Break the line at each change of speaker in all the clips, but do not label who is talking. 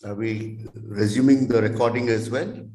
Are we resuming the recording as well?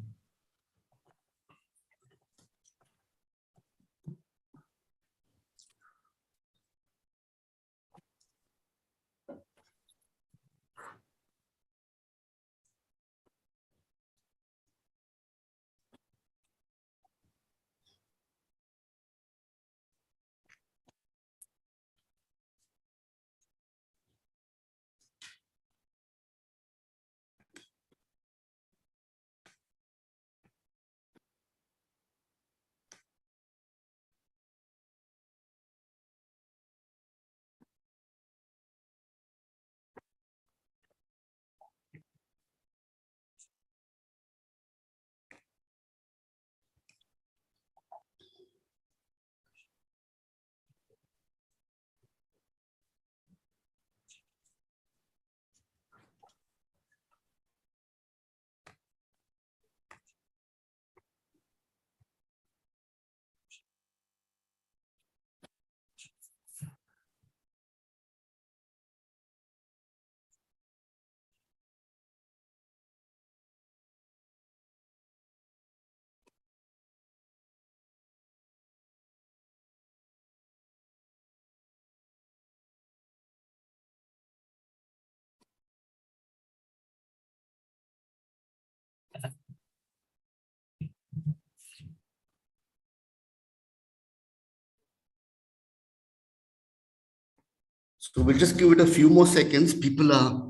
So we'll just give it a few more seconds. People are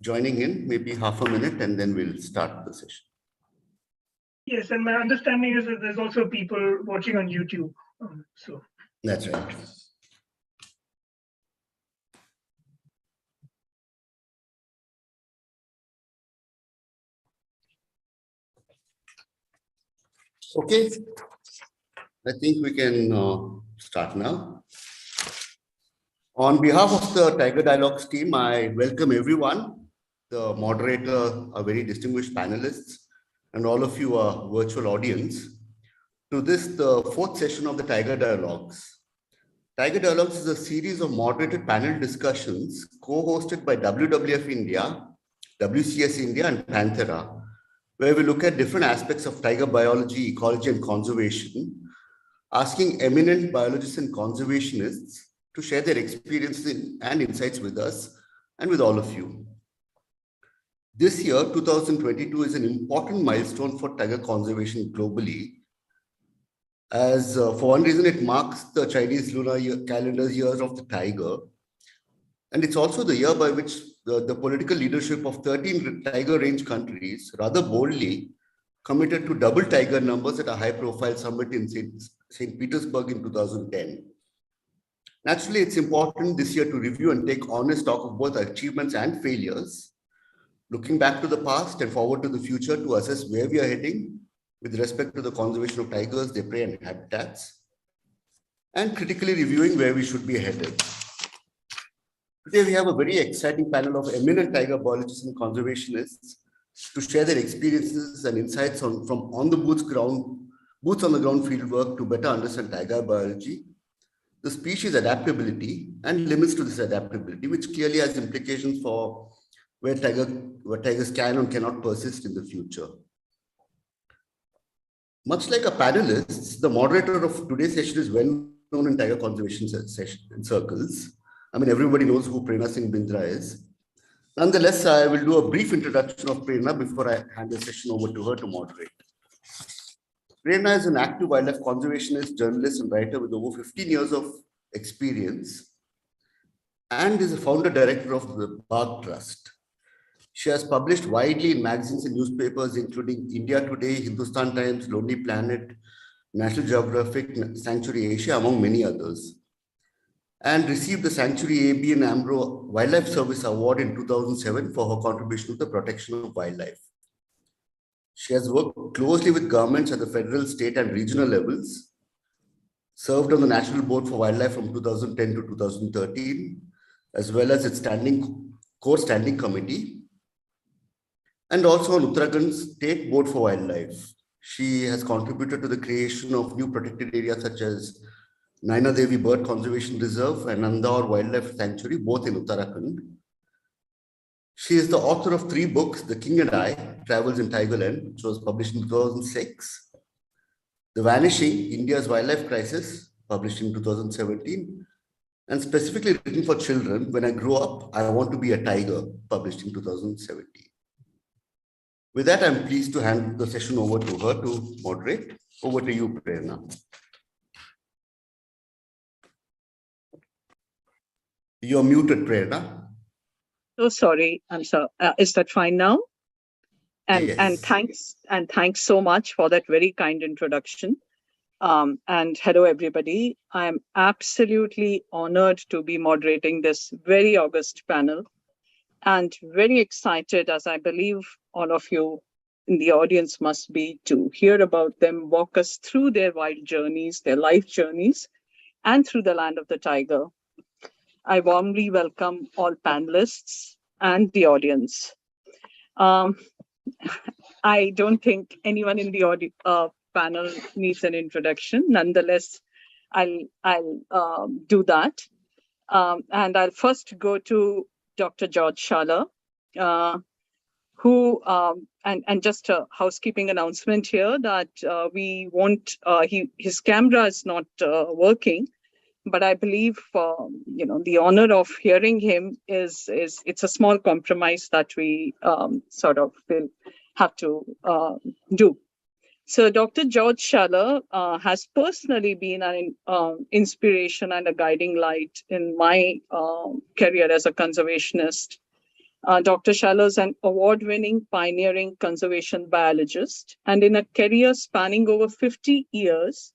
joining in, maybe half a minute, and then we'll start the session.
Yes, and my understanding is that there's also people watching on YouTube. So
That's right. Okay, I think we can start now. On behalf of the Tiger Dialogues team, I welcome everyone, the moderator, our very distinguished panelists, and all of you, our virtual audience, to this, the fourth session of the Tiger Dialogues. Tiger Dialogues is a series of moderated panel discussions co-hosted by WWF-India, WCS India, and Panthera, where we look at different aspects of tiger biology, ecology, and conservation, asking eminent biologists and conservationists to share their experiences and insights with us and with all of you. This year, 2022, is an important milestone for tiger conservation globally, as for one reason, it marks the Chinese lunar calendar's year of the tiger. And it's also the year by which the political leadership of 13 tiger range countries rather boldly committed to double tiger numbers at a high-profile summit in St. Petersburg in 2010. Naturally, it's important this year to review and take honest stock of both achievements and failures, looking back to the past and forward to the future to assess where we are heading with respect to the conservation of tigers, their prey and habitats, and critically reviewing where we should be headed. Today, we have a very exciting panel of eminent tiger biologists and conservationists to share their experiences and insights from on the boots on the ground field work to better understand tiger biology, the species adaptability and limits to this adaptability, which clearly has implications for where tigers can and cannot persist in the future. Much like our panelists, the moderator of today's session is well known in tiger conservation circles. I mean, everybody knows who Prerna Singh Bindra is. Nonetheless, I will do a brief introduction of Prerna before I hand the session over to her to moderate. Prerna is an active wildlife conservationist, journalist, and writer with over 15 years of experience and is a founder director of the Bagh Trust. She has published widely in magazines and newspapers, including India Today, Hindustan Times, Lonely Planet, National Geographic, Sanctuary Asia, among many others, and received the Sanctuary AB and Ambro Wildlife Service Award in 2007 for her contribution to the protection of wildlife. She has worked closely with governments at the federal, state, and regional levels, served on the National Board for Wildlife from 2010 to 2013, as well as its core standing committee, and also on Uttarakhand's State Board for Wildlife. She has contributed to the creation of new protected areas such as Naina Devi Bird Conservation Reserve and Nandaur Wildlife Sanctuary, both in Uttarakhand. She is the author of 3 books, The King and I, Travels in Tigerland, which was published in 2006, The Vanishing, India's Wildlife Crisis, published in 2017, and specifically written for children, When I Grow Up, I Want to Be a Tiger, published in 2017. With that, I'm pleased to hand the session over to her to moderate. Over to you, Prerna. You're muted, Prerna.
Oh, sorry. I'm sorry. Is that fine now?
Yes.
And thanks so much for that very kind introduction. And hello, everybody. I'm absolutely honored to be moderating this very august panel and very excited, as I believe all of you in the audience must be, to hear about them, walk us through their wild journeys, their life journeys, and through the land of the tiger. I warmly welcome all panelists and the audience. I don't think anyone in the panel needs an introduction. Nonetheless, I'll do that. And I'll first go to Dr. George Schaller, who, and just a housekeeping announcement here that we won't, his camera is not working, but I believe, the honor of hearing him it's a small compromise that we sort of will have to do. So Dr. George Schaller has personally been an inspiration and a guiding light in my career as a conservationist. Dr. Schaller is an award-winning pioneering conservation biologist, and in a career spanning over 50 years,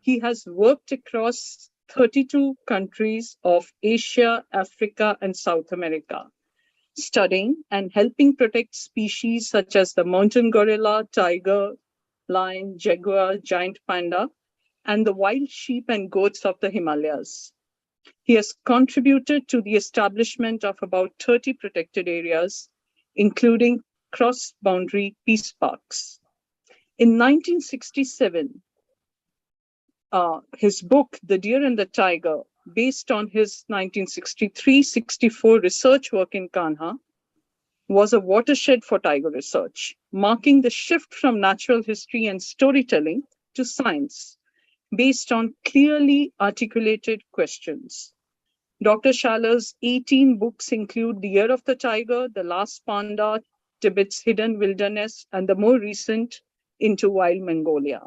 he has worked across 32 countries of Asia, Africa, and South America, studying and helping protect species such as the mountain gorilla, tiger, lion, jaguar, giant panda, and the wild sheep and goats of the Himalayas. He has contributed to the establishment of about 30 protected areas, including cross-boundary peace parks. In 1967, his book, The Deer and the Tiger, based on his 1963-64 research work in Kanha, was a watershed for tiger research, marking the shift from natural history and storytelling to science, based on clearly articulated questions. Dr. Schaller's 18 books include The Year of the Tiger, The Last Panda, Tibet's Hidden Wilderness, and the more recent, Into Wild Mongolia.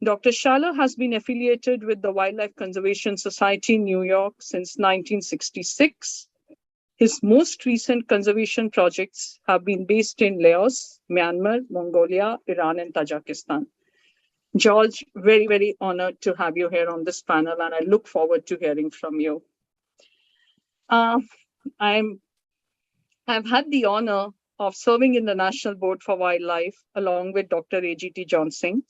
Dr. Schaller has been affiliated with the Wildlife Conservation Society in New York since 1966. His most recent conservation projects have been based in Laos, Myanmar, Mongolia, Iran, and Tajikistan. George, very, very honored to have you here on this panel, and I look forward to hearing from you. I've had the honor of serving in the National Board for Wildlife along with Dr. A.G.T. Johnson.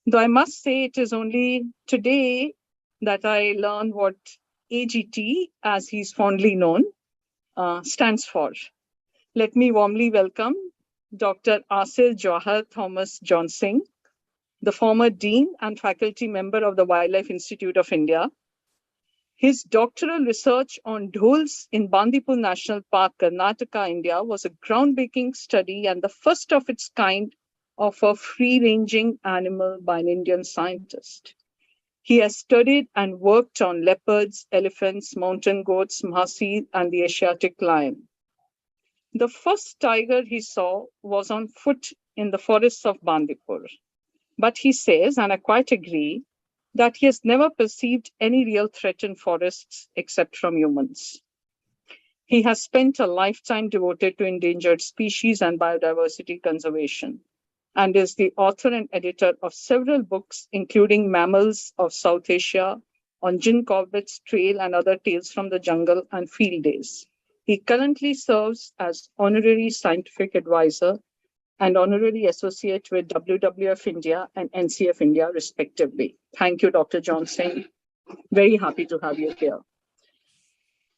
Though I must say it is only today that I learned what AGT, as he's fondly known, stands for. Let me warmly welcome Dr. Asir Jawahar Thomas Johnson, the former Dean and faculty member of the Wildlife Institute of India. His doctoral research on dholes in Bandipur National Park, Karnataka, India, was a groundbreaking study and the first of its kind of a free-ranging animal by an Indian scientist. He has studied and worked on leopards, elephants, mountain goats, mahasi, and the Asiatic lion. The first tiger he saw was on foot in the forests of Bandipur. But he says, and I quite agree, that he has never perceived any real threat in forests except from humans. He has spent a lifetime devoted to endangered species and biodiversity conservation, and is the author and editor of several books, including Mammals of South Asia, on Jim Corbett's Trail and Other Tales from the Jungle, and Field Days. He currently serves as honorary scientific advisor and honorary associate with WWF-India and NCF-India, respectively. Thank you, Dr. Johnson. Very happy to have you here.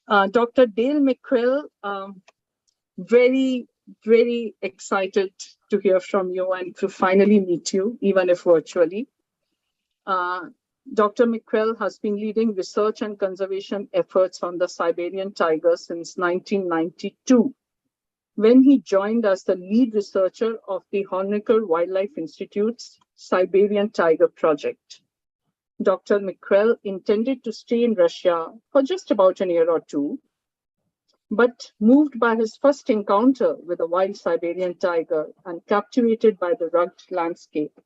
Dr. Dale McQuill, very, very excited to hear from you and to finally meet you, even if virtually. Dr. McQuell has been leading research and conservation efforts on the Siberian tiger since 1992, when he joined as the lead researcher of the Honecker Wildlife Institute's Siberian Tiger Project. Dr. McQuell intended to stay in Russia for just about a year or two, but moved by his first encounter with a wild Siberian tiger and captivated by the rugged landscape,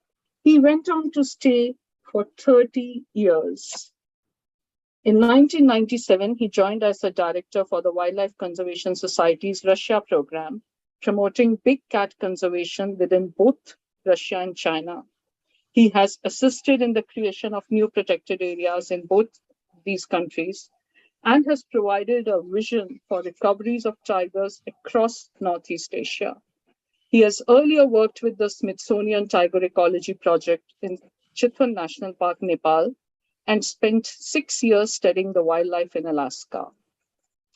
he went on to stay for 30 years. In 1997, he joined as a director for the Wildlife Conservation Society's Russia program, promoting big cat conservation within both Russia and China. He has assisted in the creation of new protected areas in both these countries and has provided a vision for recoveries of tigers across Northeast Asia. He has earlier worked with the Smithsonian Tiger Ecology Project in Chitwan National Park, Nepal, and spent 6 years studying the wildlife in Alaska.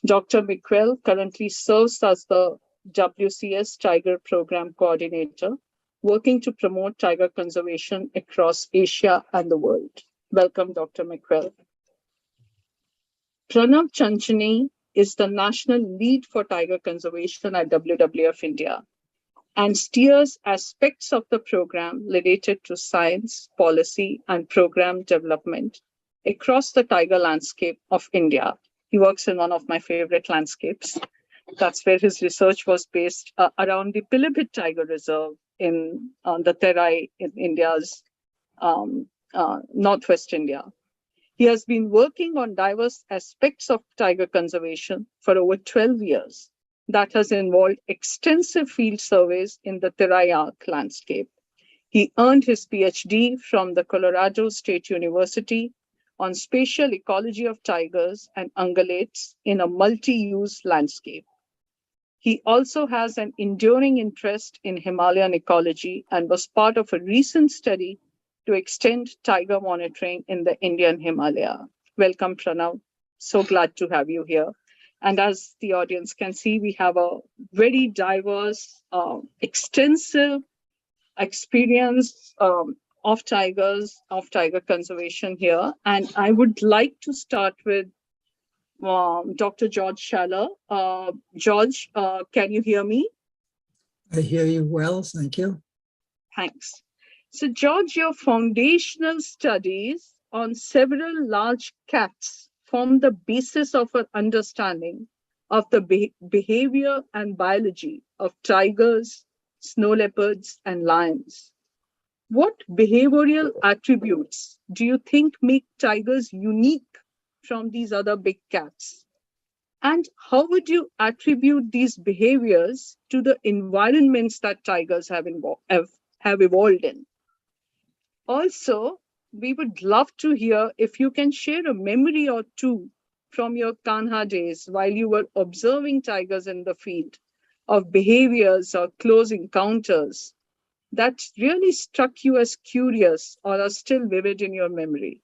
Dr. McQuell currently serves as the WCS Tiger Program Coordinator, working to promote tiger conservation across Asia and the world. Welcome, Dr. McQuell. Pranav Chanchani is the national lead for tiger conservation at WWF-India and steers aspects of the program related to science, policy, and program development across the tiger landscape of India. He works in one of my favorite landscapes. That's where his research was based around the Pilibhit Tiger Reserve in the Terai in India's Northwest India. He has been working on diverse aspects of tiger conservation for over 12 years. That has involved extensive field surveys in the Terai Arc landscape. He earned his PhD from the Colorado State University on spatial ecology of tigers and ungulates in a multi-use landscape. He also has an enduring interest in Himalayan ecology and was part of a recent study to extend tiger monitoring in the Indian Himalaya. Welcome, Pranav. So glad to have you here. And as the audience can see, we have a very diverse, extensive experience of tiger conservation here. And I would like to start with Dr. George Schaller. George, can you hear me?
I hear you well, thank you.
Thanks. So George, your foundational studies on several large cats form the basis of an understanding of the behavior and biology of tigers, snow leopards, and lions. What behavioral attributes do you think make tigers unique from these other big cats? And how would you attribute these behaviors to the environments that tigers have evolved in? Also, we would love to hear if you can share a memory or two from your Kanha days while you were observing tigers in the field of behaviors or close encounters that really struck you as curious or are still vivid in your memory.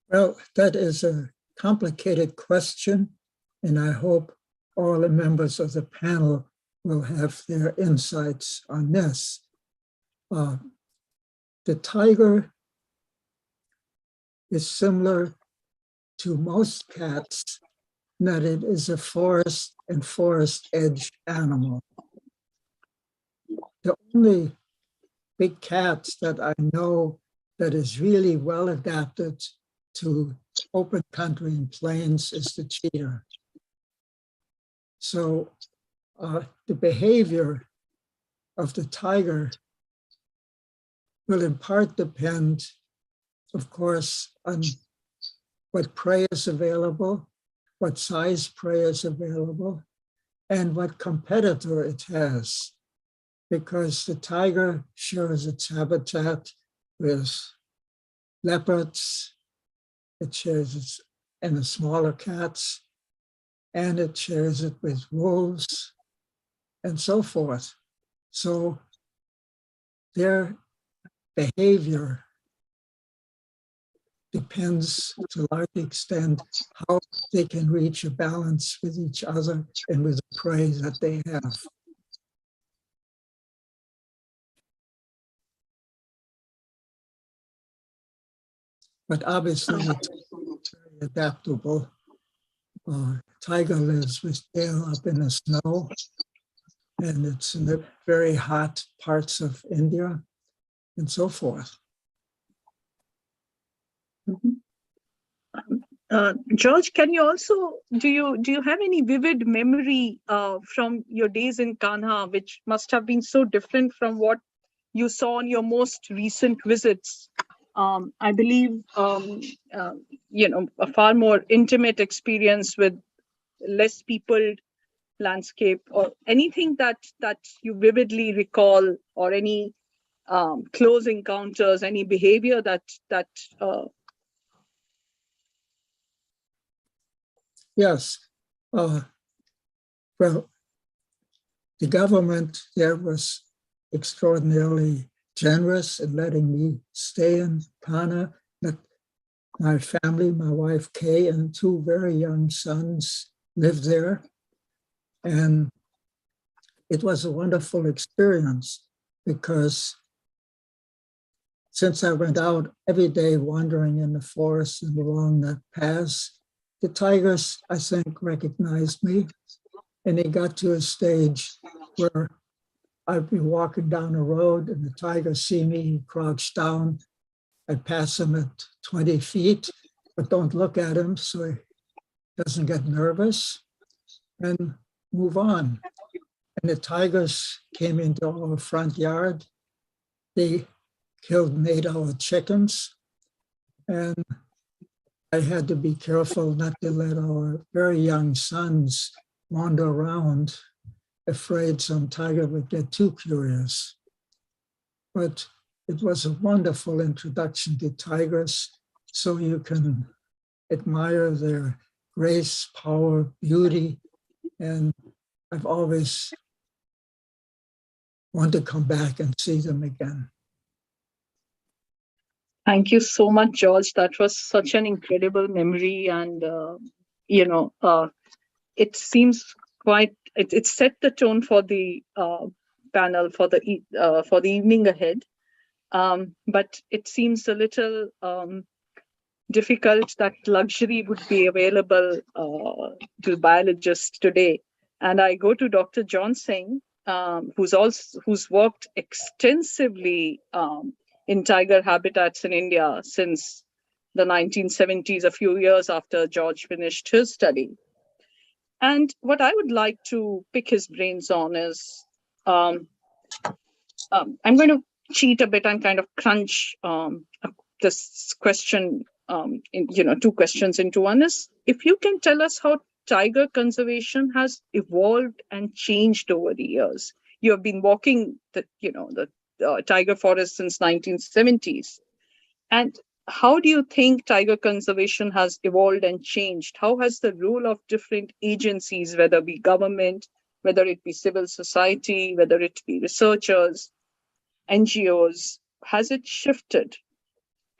Well, that is a complicated question, and I hope all the members of the panel will have their insights on this. The tiger is similar to most cats in that it is a forest and forest edge animal. The only big cats that I know that is really well adapted to open country and plains is the cheetah. So the behavior of the tiger will in part depend, of course, on what prey is available, what size prey is available, and what competitor it has. Because the tiger shares its habitat with leopards, it shares it and the smaller cats, and it shares it with wolves, and so forth. So their behavior depends to a large extent how they can reach a balance with each other and with the prey that they have. but obviously it's very adaptable. Tiger lives with tail up in the snow, and it's in the very hot parts of India and so forth.
George, can you also do you have any vivid memory from your days in Kanha, which must have been so different from what you saw on your most recent visits? I believe a far more intimate experience with less peopled landscape, or anything that you vividly recall, or any close encounters, any behavior that
Yes. Well, the government there was extraordinarily generous in letting me stay in Kana. But my family, my wife Kay, and two very young sons lived there. And it was a wonderful experience because since I went out every day wandering in the forest and along the paths, the tigers, I think, recognized me. And it got to a stage where I'd be walking down the road and the tiger see me, he crouched down. I'd pass him at 20 feet, but don't look at him so he doesn't get nervous, and move on. And the tigers came into our front yard. They made our chickens. And I had to be careful not to let our very young sons wander around, afraid some tiger would get too curious. But it was a wonderful introduction to tigers, so you can admire their grace, power, beauty, and I've always wanted to come back and see them again.
Thank you so much, George. That was such an incredible memory, and it seems quite. It set the tone for the panel for the evening ahead. But it seems a little difficult that luxury would be available to biologists today. And I go to Dr. Johnson, who's worked extensively in tiger habitats in India since the 1970s, a few years after George finished his study. And what I would like to pick his brains on is, I'm going to cheat a bit and kind of crunch this question, two questions into one. Is if you can tell us how tiger conservation has evolved and changed over the years. You have been walking the tiger forest since 1970s. And how do you think tiger conservation has evolved and changed? How has the role of different agencies, whether it be government, whether it be civil society, whether it be researchers, NGOs, has it shifted?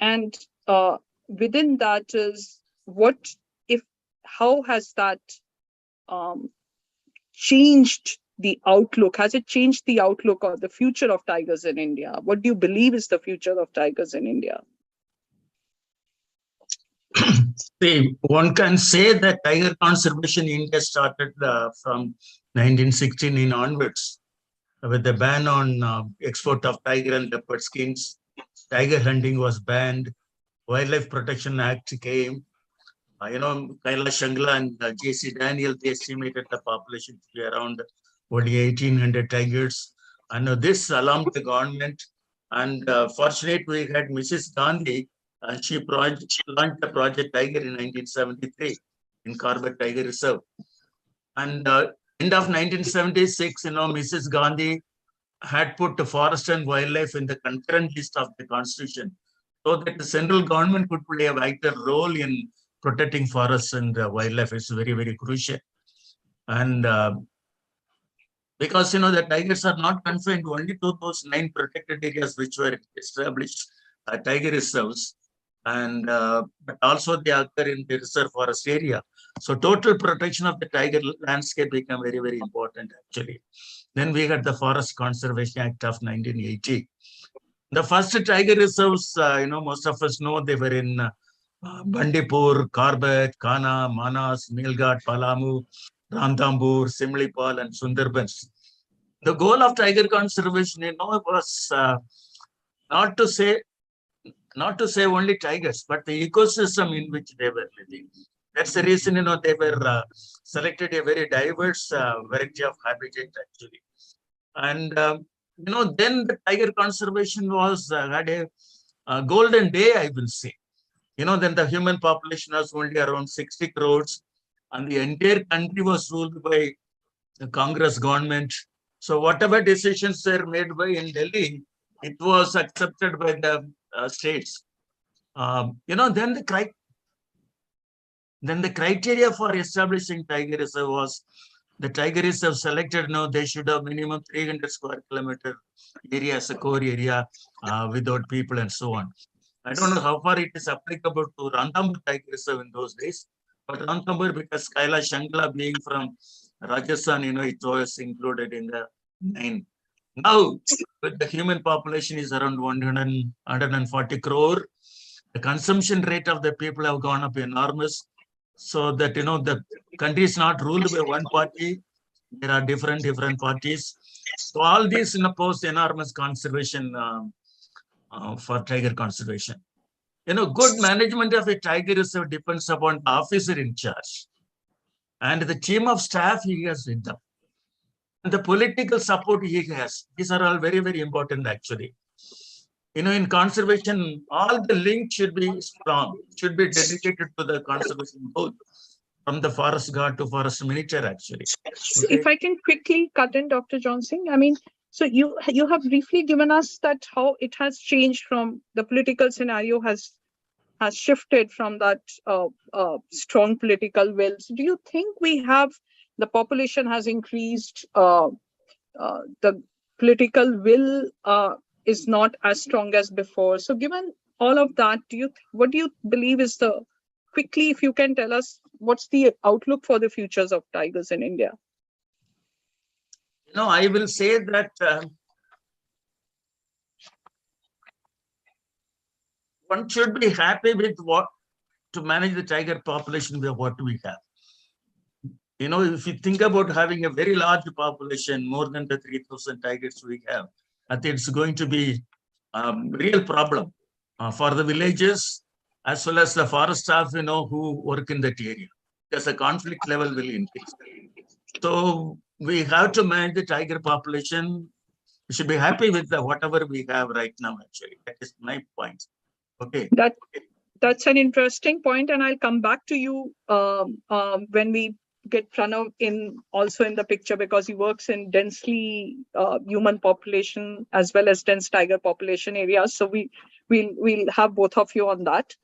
And within that is how has that changed the outlook? Has it changed the outlook of the future of tigers in India? What do you believe is the future of tigers in India?
See, one can say that tiger conservation in India started from 1916 onwards with the ban on export of tiger and leopard skins. Tiger hunting was banned. Wildlife Protection Act came. Kailash Shangla and J.C. Daniel, they estimated the population to be around only 1,800 tigers. And this alarmed the government. And fortunately, we had Mrs. Gandhi, and she launched the Project Tiger in 1973 in Corbett Tiger Reserve. And end of 1976, Mrs. Gandhi had put the forest and wildlife in the concurrent list of the constitution, so that the central government could play a vital role in protecting forests and wildlife. Is very, very crucial. And because the tigers are not confined only to those 9 protected areas which were established tiger reserves, and but also they occur in the reserve forest area. So total protection of the tiger landscape became very, very important actually. Then we got the Forest Conservation Act of 1980. The first tiger reserves, most of us know they were in Bandipur, Corbett, Kana, Manas, Nilghat, Palamu, Ranthambore, Simlipal, and Sundarbans. The goal of tiger conservation, was not to say only tigers, but the ecosystem in which they were living. That's the reason, they were selected a very diverse variety of habitat actually. And, then the tiger conservation was had a golden day, I will say. Then the human population was only around 60 crores and the entire country was ruled by the Congress government. So whatever decisions were made by in Delhi, it was accepted by the states. Then the criteria for establishing tiger reserve was the tiger reserve selected. They should have minimum 300 square kilometer area as a core area without people and so on. I don't know how far it is applicable to Ranthambore Tiger Reserve in those days, but Ranthambore, because Kailash Shangla being from Rajasthan, it was included in the 9. Now, with the human population is around 140 crore, the consumption rate of the people have gone up enormous. So that, the country is not ruled by one party. There are different parties. So all these, pose enormous conservation for tiger conservation. Good management of a tiger reserve depends upon the officer in charge and the team of staff he has with them and the political support he has. These are all very, very important actually. In conservation, all the links should be strong, should be dedicated to the conservation both from the forest guard to forest minister actually.
Okay. If I can quickly cut in, Dr. Johnson, so you have briefly given us that how it has changed from the political scenario has shifted from that strong political will. So do you think the population has increased, the political will is not as strong as before? So given all of that, what do you believe is quickly, if you can tell us, what's the outlook for the futures of tigers in India?
I will say that one should be happy with to manage the tiger population with what we have. If you think about having a very large population, more than the 3,000 tigers we have, I think it's going to be a real problem for the villages as well as the forest staff, who work in that area, because the conflict level will increase. So we have to manage the tiger population. We should be happy with whatever we have right now, actually. That is my point. Okay.
That's an interesting point, and I'll come back to you when we get Pranav also in the picture, because he works in densely human population as well as dense tiger population areas. So we'll have both of you on that.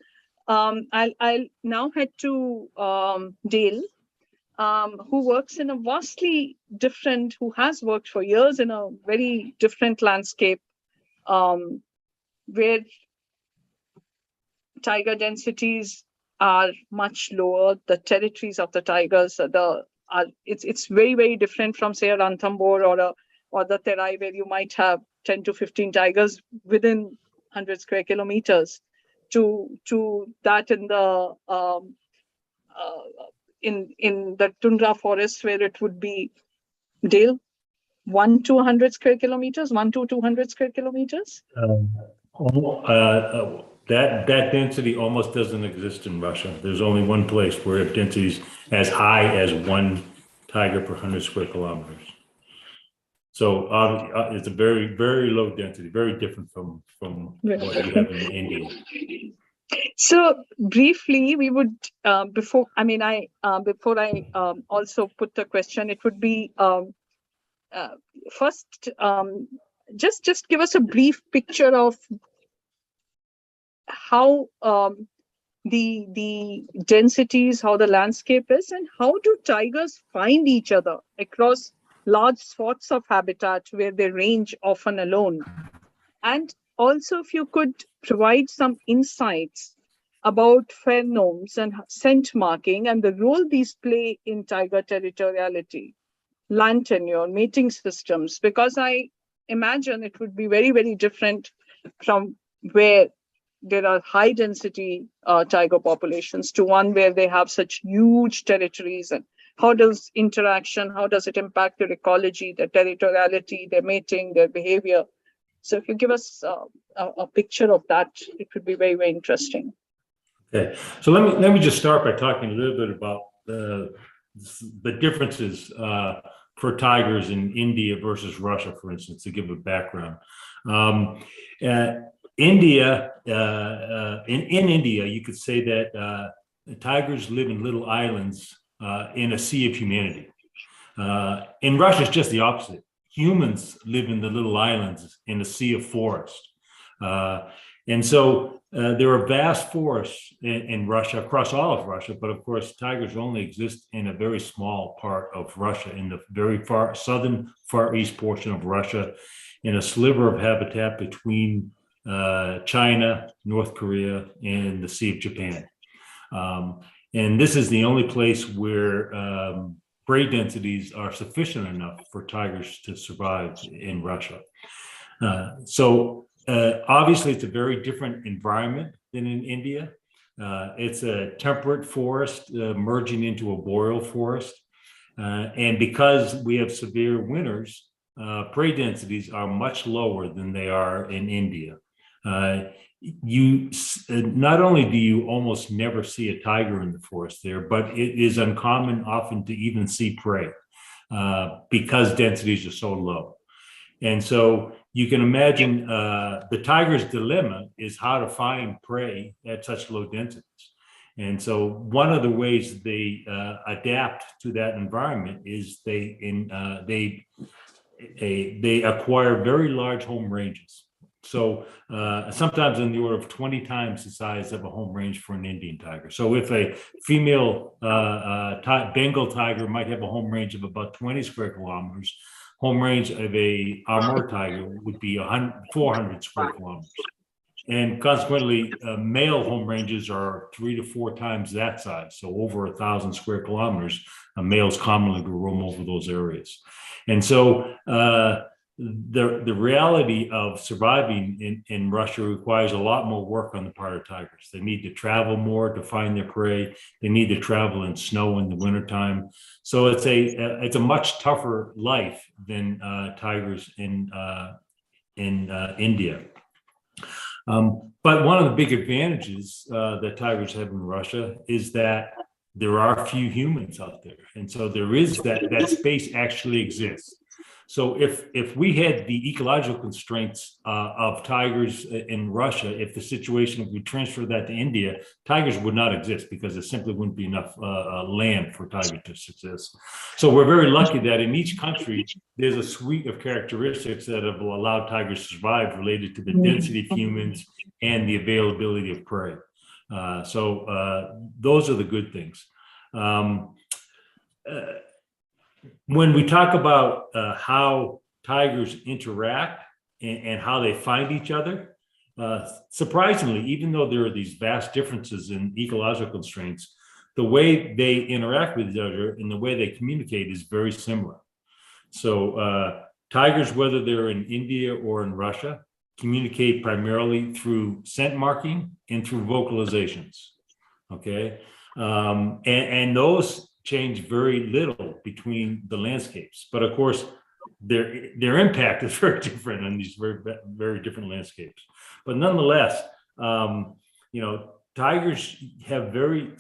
I'll now head to Dale, who works in a who has worked for years in a very different landscape, where tiger densities are much lower. The territories of the tigers, it's very, very different from, say, a Ranthambore or the Terai, where you might have 10 to 15 tigers within 100 square kilometers, to that in the tundra forest, where it would be, Dale, 1 to 100 square kilometers, 1 to 200 square kilometers.
That density almost doesn't exist in Russia. There's only one place where density is as high as 1 tiger per 100 square kilometers. So it's a very, very low density, very different from what you have in India.
So briefly, we would before I also put the question, it would be first just give us a brief picture of how the densities, how the landscape is, and how do tigers find each other across large swaths of habitat where they range often alone. And also, if you could provide some insights about pheromones and scent marking and the role these play in tiger territoriality, land tenure, mating systems, because I imagine it would be very, very different from where there are high density tiger populations to one where they have such huge territories, and how does it impact their ecology, their territoriality, their mating, their behavior? So if you give us a picture of that, it would be very, very interesting.
Okay, so let me just start by talking a little bit about the differences for tigers in India versus Russia, for instance, to give a background. India, in India, you could say that tigers live in little islands in a sea of humanity. In Russia, it's just the opposite. Humans live in the little islands in a sea of forest. And so there are vast forests in Russia, across all of Russia, but of course, tigers only exist in a very small part of Russia, in the very southern far east portion of Russia, in a sliver of habitat between China, North Korea, and the Sea of Japan. And this is the only place where prey densities are sufficient enough for tigers to survive in Russia. Obviously, it's a very different environment than in India. It's a temperate forest merging into a boreal forest. And because we have severe winters, prey densities are much lower than they are in India. Not only do you almost never see a tiger in the forest there, but it is uncommon often to even see prey because densities are so low. And so you can imagine the tiger's dilemma is how to find prey at such low densities. And so one of the ways they adapt to that environment is they acquire very large home ranges. So sometimes in the order of 20 times the size of a home range for an Indian tiger. So if a female Bengal tiger might have a home range of about 20 square kilometers, home range of a Amur tiger would be 400 square kilometers. And consequently, male home ranges are 3 to 4 times that size. So over 1,000 square kilometers, males commonly roam over those areas. And so the reality of surviving in Russia requires a lot more work on the part of tigers. They need to travel more to find their prey. They need to travel in snow in the wintertime. So it's a much tougher life than tigers in India. But one of the big advantages that tigers have in Russia is that there are few humans out there. And so there is that space actually exists. So if we had the ecological constraints of tigers in Russia, if the situation, if we transfer that to India, tigers would not exist because there simply wouldn't be enough land for tigers to exist. So we're very lucky that in each country, there's a suite of characteristics that have allowed tigers to survive related to the density of humans and the availability of prey. Those are the good things. When we talk about how tigers interact and how they find each other, surprisingly, even though there are these vast differences in ecological constraints, the way they interact with each other and the way they communicate is very similar. So tigers, whether they're in India or in Russia, communicate primarily through scent marking and through vocalizations. Okay, and those change very little between the landscapes, but of course their impact is very different on these very different landscapes. But nonetheless, tigers have very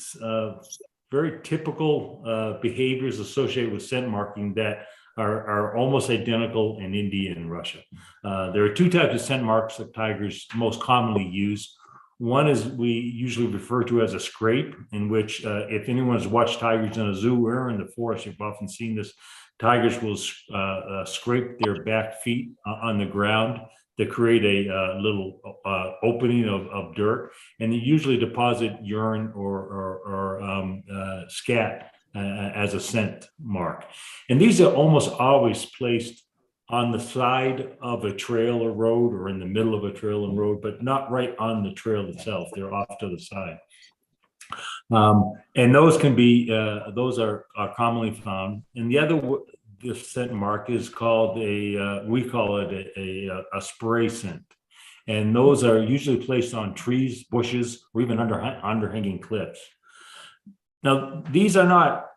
typical behaviors associated with scent marking that are almost identical in India and Russia. There are two types of scent marks that tigers most commonly use. One is we usually refer to as a scrape, in which if anyone has watched tigers in a zoo or in the forest, you've often seen this. Tigers will scrape their back feet on the ground to create a little opening of dirt, and they usually deposit urine or scat as a scent mark. And these are almost always placed on the side of a trail or road or in the middle of a trail and road, but not right on the trail itself. They're off to the side. And those can be, those are commonly found. And the scent mark is called we call it a spray scent. And those are usually placed on trees, bushes, or even underhanging cliffs. Now, these are not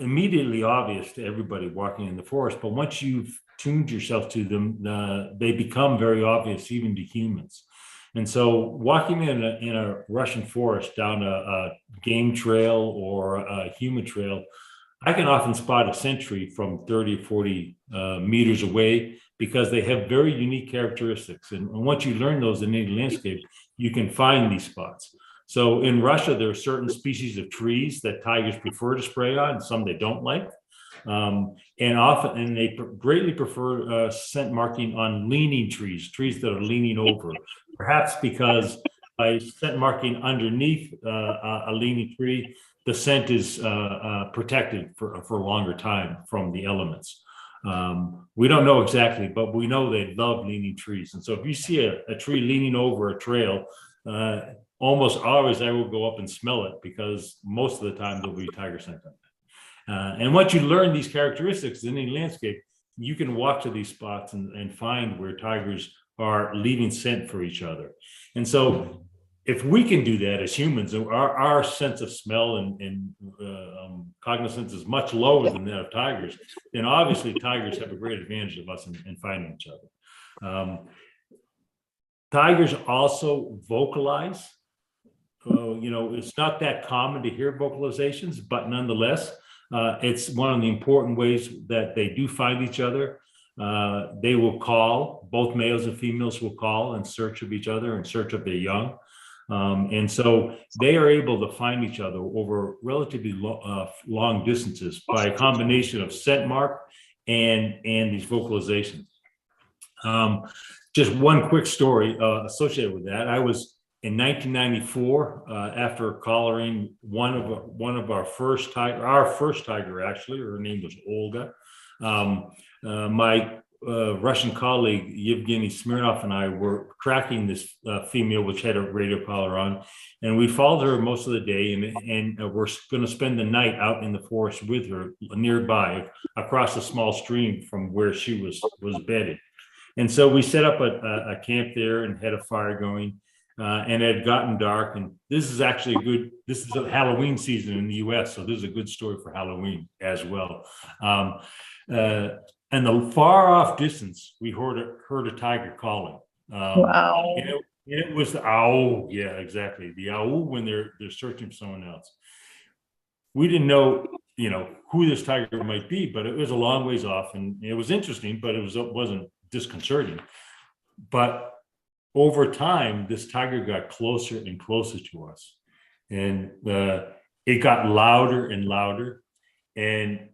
immediately obvious to everybody walking in the forest, but once you've tuned yourself to them, they become very obvious even to humans. And so walking in a Russian forest down a game trail or a human trail, I can often spot a sentry from 30 or 40 meters away because they have very unique characteristics. And once you learn those in any landscape, you can find these spots. So in Russia, there are certain species of trees that tigers prefer to spray on, and some they don't like. And they greatly prefer scent marking on leaning trees that are leaning over, perhaps because by scent marking underneath a leaning tree, the scent is protected for a longer time from the elements. We don't know exactly, but we know they love leaning trees. And so if you see a tree leaning over a trail, almost always I will go up and smell it because most of the time there'll be tiger scent on it. And once you learn these characteristics in any landscape, you can walk to these spots and find where tigers are leaving scent for each other. And so if we can do that as humans, our sense of smell and cognizance is much lower than that of tigers, then obviously tigers have a great advantage of us in finding each other. Tigers also vocalize. It's not that common to hear vocalizations, but nonetheless, it's one of the important ways that they do find each other. They will call, both males and females will call in search of each other, in search of their young. And so they are able to find each other over relatively long distances by a combination of scent mark and these vocalizations. Just one quick story associated with that. I was in 1994 after collaring one of our first tiger, actually. Her name was Olga. My Russian colleague Yevgeny Smirnov and I were tracking this female, which had a radio collar on, and we followed her most of the day, and we're going to spend the night out in the forest with her nearby, across a small stream from where she was bedded. And so we set up a camp there and had a fire going, and it had gotten dark. And this is actually this is a Halloween season in the US, so this is a good story for Halloween as well. And the far off distance, we heard a tiger calling.
Wow.
And it was the owl. Yeah, exactly. The owl when they're searching for someone else. We didn't know, who this tiger might be, but it was a long ways off, and it was interesting, but it wasn't disconcerting. But over time, this tiger got closer and closer to us, and it got louder and louder. And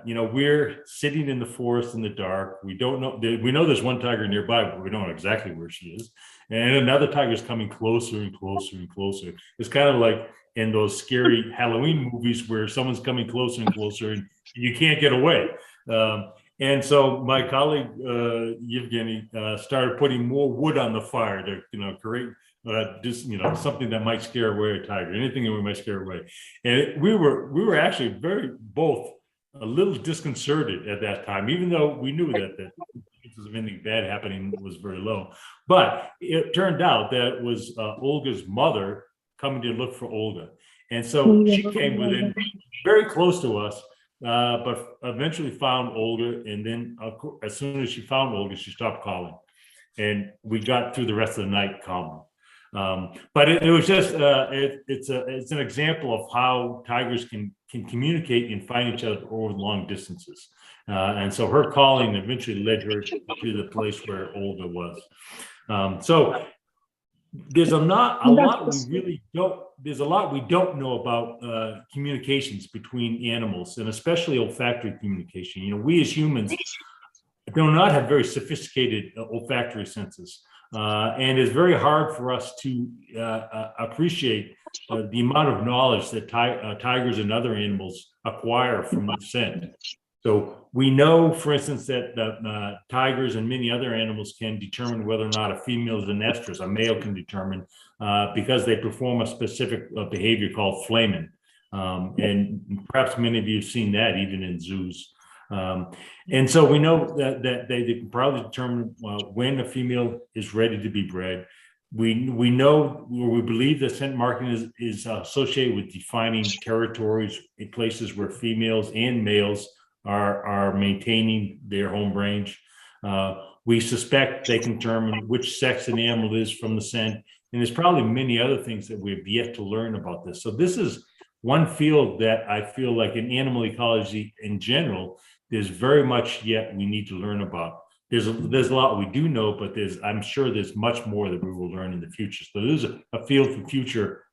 we're sitting in the forest in the dark. We don't know. We know there's one tiger nearby, but we don't know exactly where she is. And another tiger is coming closer and closer and closer. It's kind of like in those scary Halloween movies where someone's coming closer and closer, and you can't get away. And so my colleague Yevgeny started putting more wood on the fire to create something that might scare away a tiger, anything that we might scare away. And we were actually both a little disconcerted at that time, even though we knew that the chances of anything bad happening was very low. But it turned out that it was Olga's mother coming to look for Olga. And so she came within very close to us, but eventually found Olga. And then as soon as she found Olga, she stopped calling. And we got through the rest of the night calmly. But it was just it's an example of how tigers can communicate and find each other over long distances. And so her calling eventually led her to the place where Olga was. So there's a lot we don't know about communications between animals, and especially olfactory communication. We as humans do not have very sophisticated olfactory senses. And it's very hard for us to appreciate the amount of knowledge that tigers and other animals acquire from the scent. So we know, for instance, that tigers and many other animals can determine whether or not a female is an estrus. A male can determine because they perform a specific behavior called flaming. And perhaps many of you have seen that even in zoos. And so we know that they can probably determine when a female is ready to be bred. We know, or we believe that scent marking is associated with defining territories in places where females and males are maintaining their home range. We suspect they can determine which sex an animal is from the scent. And there's probably many other things that we've yet to learn about this. So this is one field that I feel like in animal ecology in general, there's very much yet we need to learn about. There's a lot we do know, but I'm sure there's much more that we will learn in the future. So there's a field for future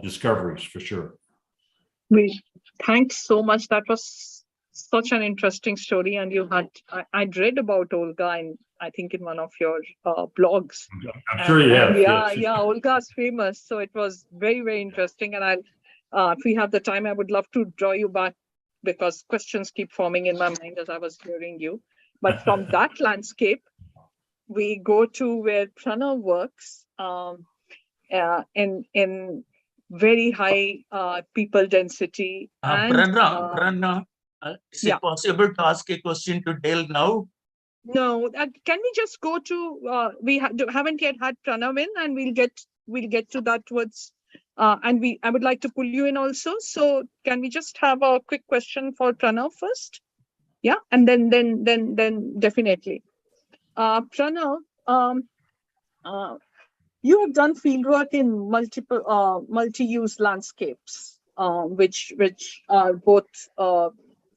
discoveries for sure.
Thanks so much. That was such an interesting story. And I'd read about Olga, and I think in one of your blogs.
I'm sure you have.
Yeah, Olga's famous. So it was very, very interesting. And if we have the time, I would love to draw you back because questions keep forming in my mind as I was hearing you. But from that landscape, we go to where Pranav works in very high people density.
Pranav, is it possible to ask a question to Dale now?
No, can we just go to, we haven't yet had Pranav in, and we'll get to that towards, and I would like to pull you in also. So can we just have a quick question for Pranav first? Yeah, and then definitely. Pranav, you have done fieldwork in multiple multi-use landscapes, which are both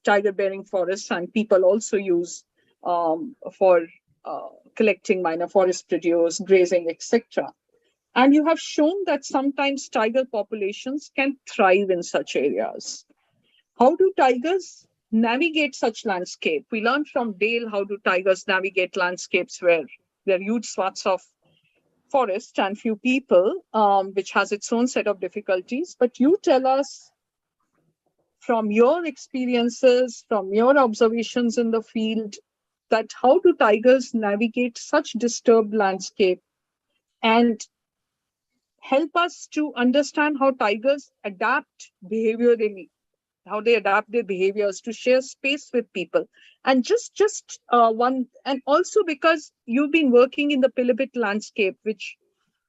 tiger-bearing forests and people also use for collecting minor forest produce, grazing, etc. And you have shown that sometimes tiger populations can thrive in such areas. How do tigers navigate such landscape? We learned from Dale how do tigers navigate landscapes where there are huge swaths of forest and few people, which has its own set of difficulties. But you tell us from your experiences, from your observations in the field, that how do tigers navigate such disturbed landscape, and help us to understand how tigers adapt behaviorally, how they adapt their behaviors to share space with people. And just one, and also because you've been working in the Pilibhit landscape,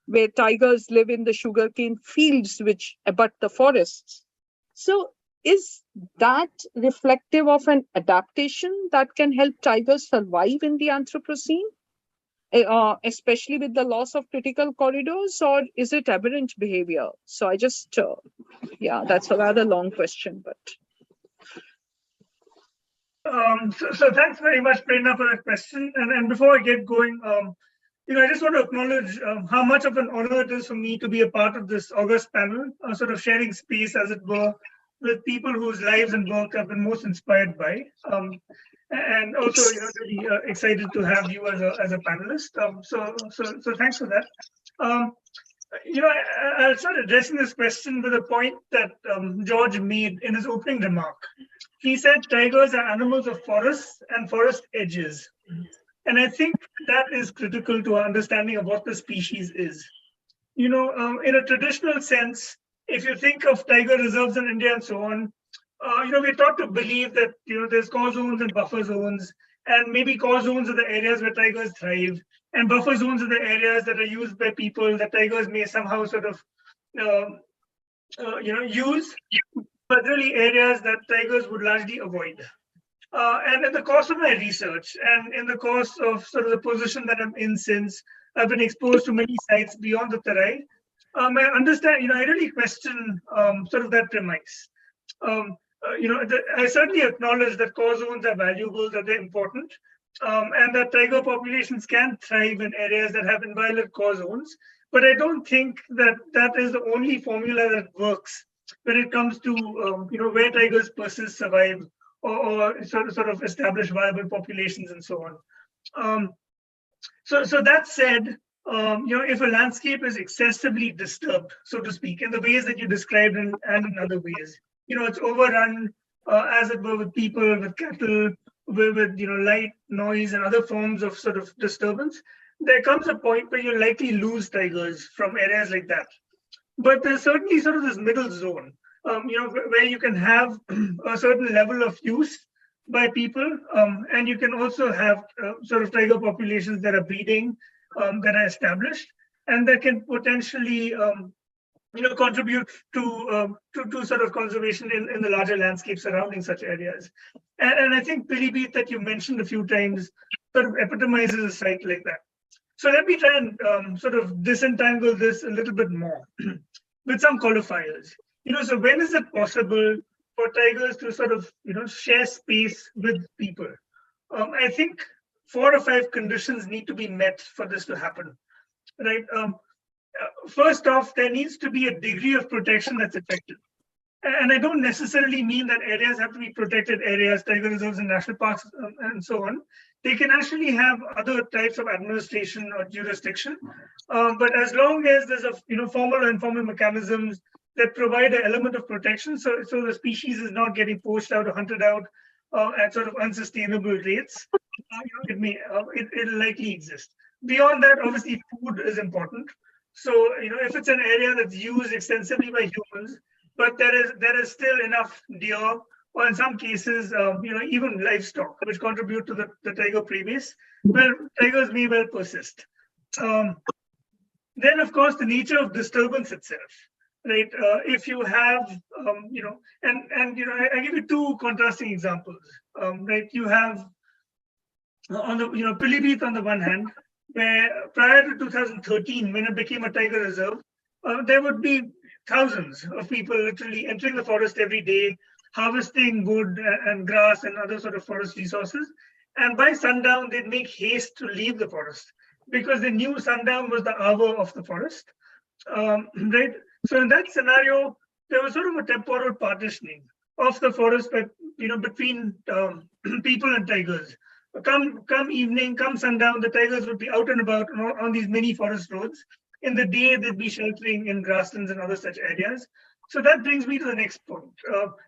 where tigers live in the sugarcane fields which abut the forests. So is that reflective of an adaptation that can help tigers survive in the Anthropocene, especially with the loss of critical corridors, or is it aberrant behavior? So I just, that's a rather long question, but.
So thanks very much, Prerna, for that question. And before I get going, I just want to acknowledge how much of an honor it is for me to be a part of this August panel, sort of sharing space, as it were, with people whose lives and work I've been most inspired by. And also, really excited to have you as a panelist. So thanks for that. I'll start addressing this question with a point that George made in his opening remark. He said tigers are animals of forests and forest edges. And I think that is critical to our understanding of what the species is. In a traditional sense, if you think of tiger reserves in India and so on, we're taught to believe that, there's core zones and buffer zones, and maybe core zones are the areas where tigers thrive, and buffer zones are the areas that are used by people that tigers may somehow sort of, use, but really areas that tigers would largely avoid. And in the course of my research, and in the course of sort of the position that I'm in since, I've been exposed to many sites beyond the Tarai. I understand, I really question sort of that premise. I certainly acknowledge that core zones are valuable, that they're important, and that tiger populations can thrive in areas that have inviolate core zones. But I don't think that that is the only formula that works when it comes to, where tigers persist, survive, or sort of establish viable populations and so on. So that said, if a landscape is excessively disturbed, so to speak, in the ways that you described and in other ways, it's overrun, as it were, with people, with cattle, with light, noise, and other forms of sort of disturbance, there comes a point where you'll likely lose tigers from areas like that. But there's certainly sort of this middle zone, where you can have a certain level of use, by people. And you can also have sort of tiger populations that are breeding, that are established, and that can potentially contribute to sort of conservation in the larger landscape surrounding such areas. And I think Pilibhit, that you mentioned a few times, sort of epitomizes a site like that. So let me try and sort of disentangle this a little bit more with some qualifiers. So when is it possible for tigers to sort of share space with people? I think 4 or 5 conditions need to be met for this to happen, right? First off, there needs to be a degree of protection that's effective. And I don't necessarily mean that areas have to be protected areas, tiger reserves and national parks and so on. They can actually have other types of administration or jurisdiction. But as long as there's a formal or informal mechanisms that provide an element of protection, so the species is not getting poached out or hunted out at sort of unsustainable rates, it'll likely exist. Beyond that, obviously, food is important. So, if it's an area that's used extensively by humans, but there is still enough deer, or in some cases, even livestock, which contribute to the tiger prey base, well, tigers may well persist. Then, of course, the nature of disturbance itself, right? If you have, I give you 2 contrasting examples, right? You have on the, Pilibhit on the one hand, where prior to 2013, when it became a tiger reserve, there would be thousands of people literally entering the forest every day, harvesting wood and grass and other sort of forest resources. And by sundown, they'd make haste to leave the forest because they knew sundown was the hour of the forest, right? So in that scenario, there was sort of a temporal partitioning of the forest, but between people and tigers. Come evening, come sundown, the tigers would be out and about on these many forest roads. In the day, they'd be sheltering in grasslands and other such areas. So that brings me to the next point.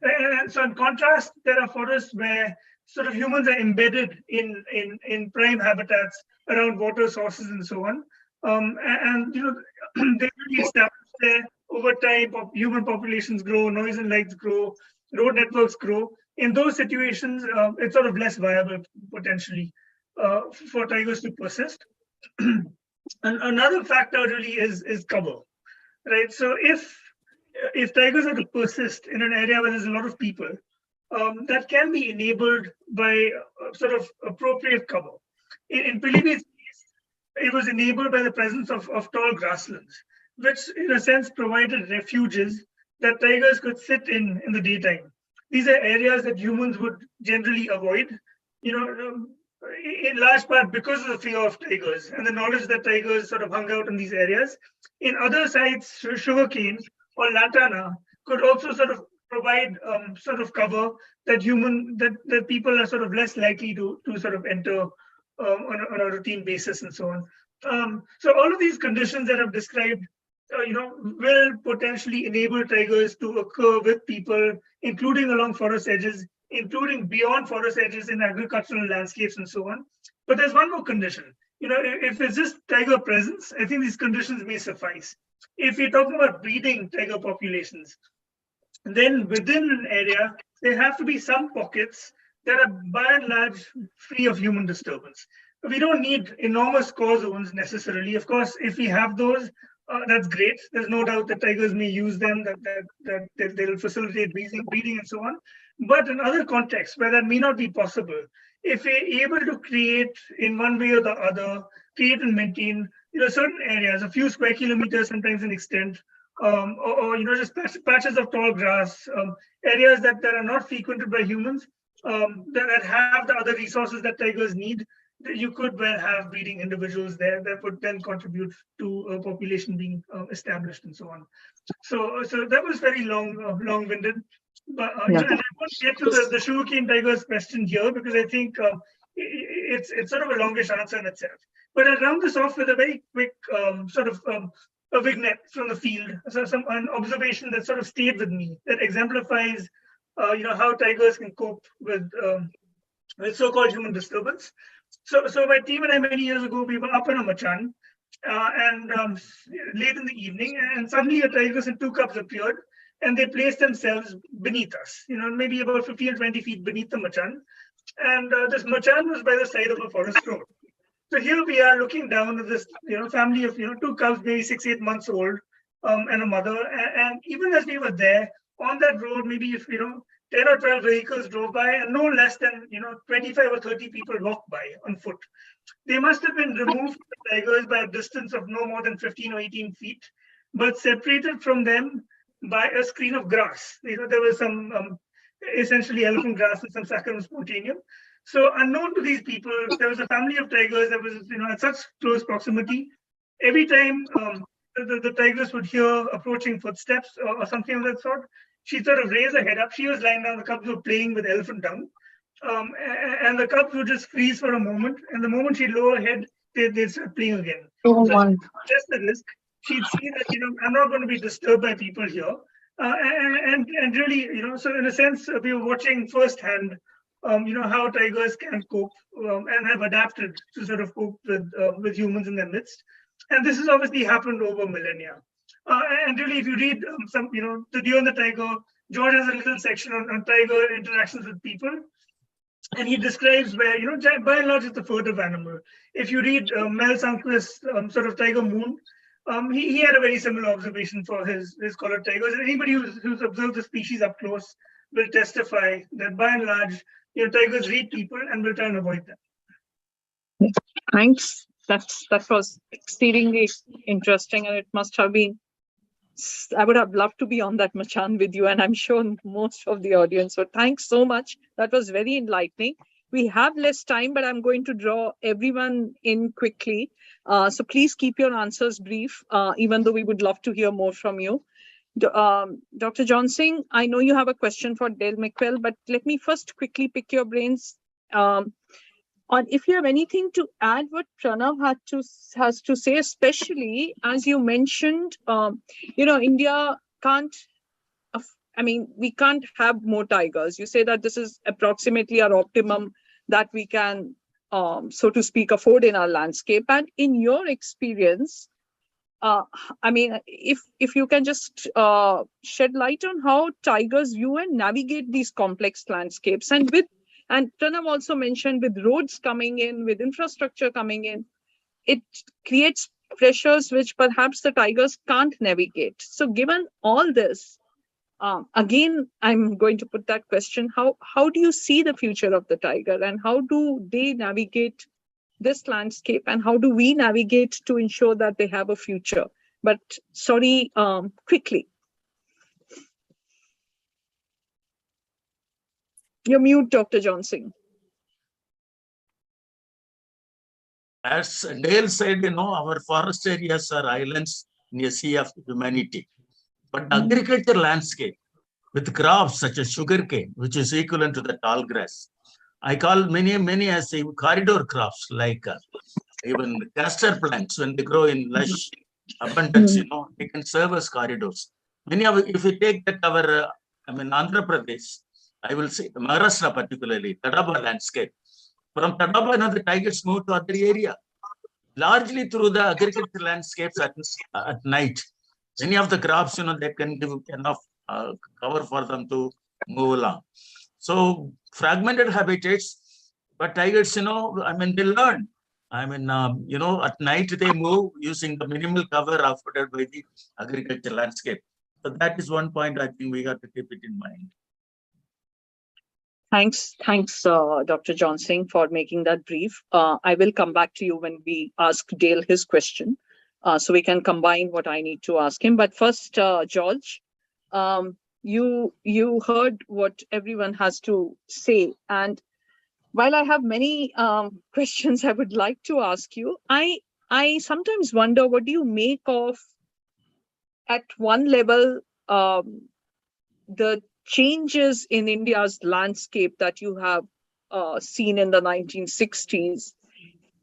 And so in contrast, there are forests where sort of humans are embedded in prime habitats around water sources and so on. They really established there over time, human populations grow, noise and lights grow, road networks grow. In those situations, it's sort of less viable potentially for tigers to persist. And another factor really is cover, right? So if tigers are to persist in an area where there's a lot of people, that can be enabled by sort of appropriate cover. In Pilibhit's case, it was enabled by the presence of tall grasslands, which in a sense provided refuges that tigers could sit in the daytime. These are areas that humans would generally avoid, in large part because of the fear of tigers and the knowledge that tigers sort of hung out in these areas. In other sites, sugarcane or lantana could also sort of provide sort of cover that people are sort of less likely to sort of enter on a routine basis and so on. So all of these conditions that I've described will potentially enable tigers to occur with people, including along forest edges, including beyond forest edges in agricultural landscapes and so on. But there's one more condition. If it's just tiger presence, I think these conditions may suffice. If you're talking about breeding tiger populations, then within an area, there have to be some pockets that are by and large free of human disturbance. We don't need enormous core zones necessarily. Of course, if we have those, that's great. There's no doubt that tigers may use them, that they'll facilitate breeding and so on. But in other contexts where that may not be possible, if we're able to create in one way or the other, create and maintain, certain areas, a few square kilometers sometimes in extent, or just patches of tall grass, areas that are not frequented by humans, that have the other resources that tigers need, you could well have breeding individuals there that would then contribute to a population being established and so on. So that was very long-winded. But and I won't get to the sugarcane tigers question here because I think it's sort of a longish answer in itself. But I'll round this off with a very quick sort of a vignette from the field, so an observation that sort of stayed with me that exemplifies how tigers can cope with so-called human disturbance. So my team and I many years ago, we were up in a machan and late in the evening, and suddenly a tigress and 2 cubs appeared, and they placed themselves beneath us, maybe about 15 or 20 feet beneath the machan. And this machan was by the side of a forest road. So here we are looking down at this, family of, two cubs, maybe 6, 8 months old, and a mother. And even as we were there on that road, maybe if, 10 or 12 vehicles drove by and no less than, 25 or 30 people walked by on foot. They must have been removed from the tigers by a distance of no more than 15 or 18 feet, but separated from them by a screen of grass. There was some essentially elephant grass and some Saccharum spontaneum. So unknown to these people, there was a family of tigers that was, at such close proximity. Every time the tigress would hear approaching footsteps or something of that sort, she'd sort of raise her head up. She was lying down, the cubs were playing with elephant dung. And the cubs would just freeze for a moment. And the moment she'd lower her head, they'd start playing again.
Oh,
so
one.
just the risk. She'd see that, I'm not going to be disturbed by people here. And really, so in a sense, we were watching firsthand, how tigers can cope and have adapted to sort of cope with humans in their midst. And this has obviously happened over millennia. And really, if you read some, The Deer and the Tiger, George has a little section on tiger interactions with people. And he describes where, by and large, it's a furtive animal. If you read Mel Sanquist's sort of Tiger Moon, he had a very similar observation for his collared tigers. And anybody who's observed the species up close will testify that by and large, tigers read people and will try and avoid them.
Thanks. That was exceedingly interesting, and it must have been. I would have loved to be on that machan with you, and I'm sure most of the audience. So thanks so much. That was very enlightening. We have less time, but I'm going to draw everyone in quickly. So please keep your answers brief, even though we would love to hear more from you. Dr. Johnson, I know you have a question for Dale McQuell, but let me first quickly pick your brains on if you have anything to add what Pranav has to say, especially as you mentioned, India can't, we can't have more tigers. You say that this is approximately our optimum that we can, so to speak, afford in our landscape. And in your experience, if you can just shed light on how tigers view and navigate these complex landscapes, and Pranav also mentioned with roads coming in, with infrastructure coming in, it creates pressures which perhaps the tigers can't navigate. So given all this, again, I'm going to put that question, how do you see the future of the tiger, and how do they navigate this landscape, and how do we navigate to ensure that they have a future? But sorry, quickly. You're mute, Dr. Johnson.
As Dale said, our forest areas are islands in a sea of humanity. But agriculture landscape with crops such as sugarcane, which is equivalent to the tall grass, I call many as corridor crops, like even castor plants, when they grow in lush abundance, they can serve as corridors. If you take that Andhra Pradesh, I will say Maharashtra particularly, Tadaba landscape. From Tadaba, the tigers move to other area, largely through the agricultural landscapes at night. Many of the crops, they can give enough cover for them to move along. So fragmented habitats, but tigers, they learn. At night they move using the minimal cover afforded by the agricultural landscape. So that is one point I think we have to keep it in mind.
Thanks, Dr. Johnson, for making that brief. I will come back to you when we ask Dale his question, so we can combine what I need to ask him. But first, George, you heard what everyone has to say, and while I have many questions I would like to ask you, I sometimes wonder, what do you make of, at one level, the changes in India's landscape that you have seen in the 1960s,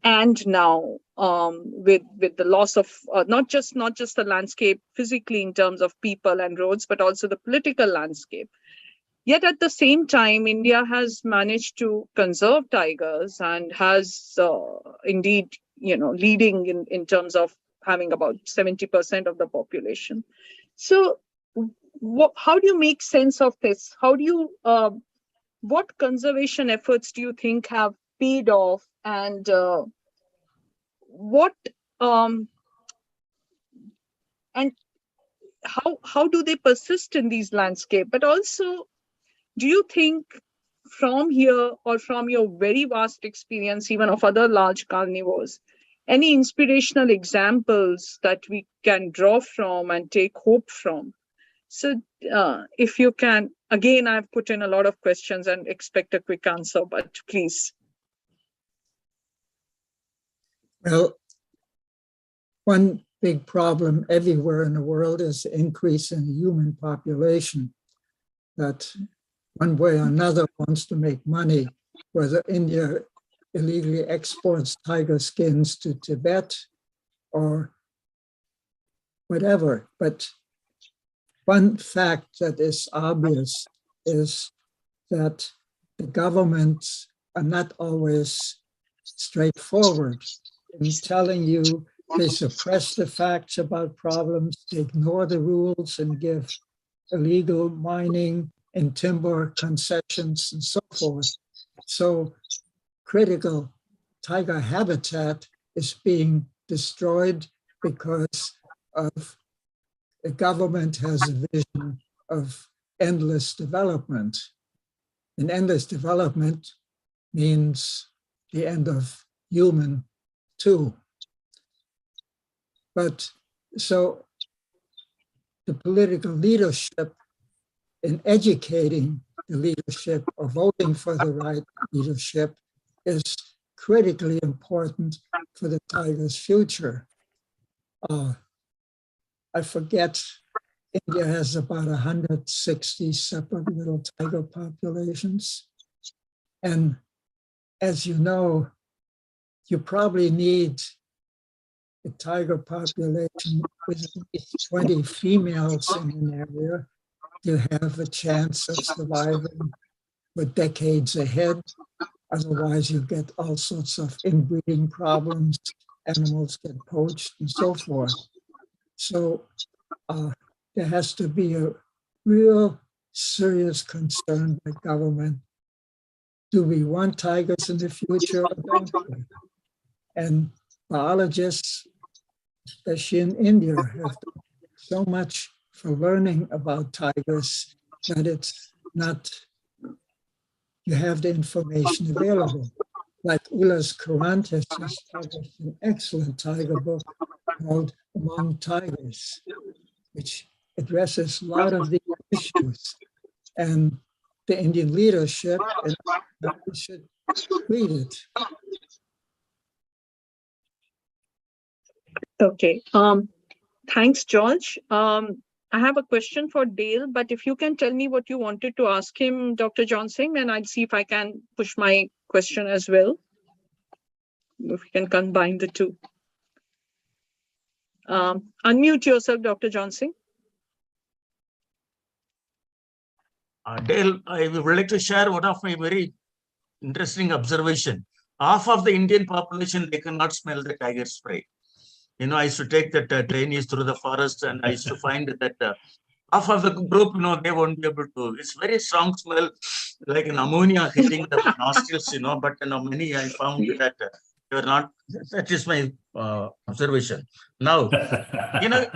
and now with the loss of not just the landscape physically in terms of people and roads, but also the political landscape. Yet at the same time, India has managed to conserve tigers and has indeed, leading in terms of having about 70% of the population. So how do you make sense of this? How do you what conservation efforts do you think have paid off, and what and how do they persist in these landscapes? But also, do you think from here, or from your very vast experience even of other large carnivores, any inspirational examples that we can draw from and take hope from? So if you can, again, I've put in a lot of questions and expect a quick answer, but please.
Well, one big problem everywhere in the world is the increase in the human population that one way or another wants to make money, whether India illegally exports tiger skins to Tibet or whatever. But one fact that is obvious is that the governments are not always straightforward in telling you. They suppress the facts about problems, they ignore the rules and give illegal mining and timber concessions and so forth. So critical tiger habitat is being destroyed because of the government has a vision of endless development. And endless development means the end of human too. But so the political leadership in educating the leadership or voting for the right leadership is critically important for the tiger's future. I forget, India has about 160 separate little tiger populations. And as you know, you probably need a tiger population with at least 20 females in an area to have a chance of surviving for decades ahead. Otherwise, you get all sorts of inbreeding problems, animals get poached and so forth. So there has to be a real serious concern by government. Do we want tigers in the future or don't we? And biologists, especially in India, have done so much for learning about tigers that it's not, you have the information available. Like Ulas Kurant has just published an excellent tiger book called Among Tigers, which addresses a lot of these issues. And the Indian leadership should read it.
Okay. Thanks, George. I have a question for Dale, but if you can tell me what you wanted to ask him, Dr. Johnson, and I'll see if I can push my question as well. If we can combine the two. Unmute yourself, Dr. Johnson.
Dale, I would like to share one of my very interesting observation. Half of the Indian population, they cannot smell the tiger spray. You know, I used to take that trainees through the forest, and I used to find that half of the group, you know, they won't be able to. It's very strong smell, like an ammonia hitting the nostrils, you know, but you know, many I found that they were not. That is my observation. Now, you know,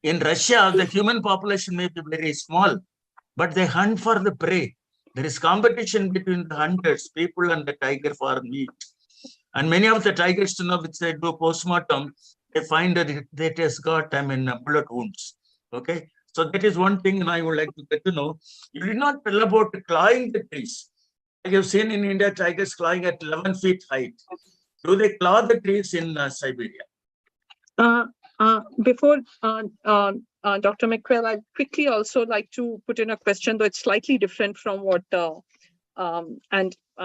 in Russia, the human population may be very small, but they hunt for the prey. There is competition between the hunters, people, and the tiger for meat. And many of the tigers, you know, which they do postmortem, they find that it has got, bullet wounds. Okay. So that is one thing I would like to get to know. You did not tell about clawing the trees. I have seen in India, tigers clawing at 11 feet height. Do they claw the trees in Siberia?
Before Dr. McQuell, I'd quickly also like to put in a question, though it's slightly different from what,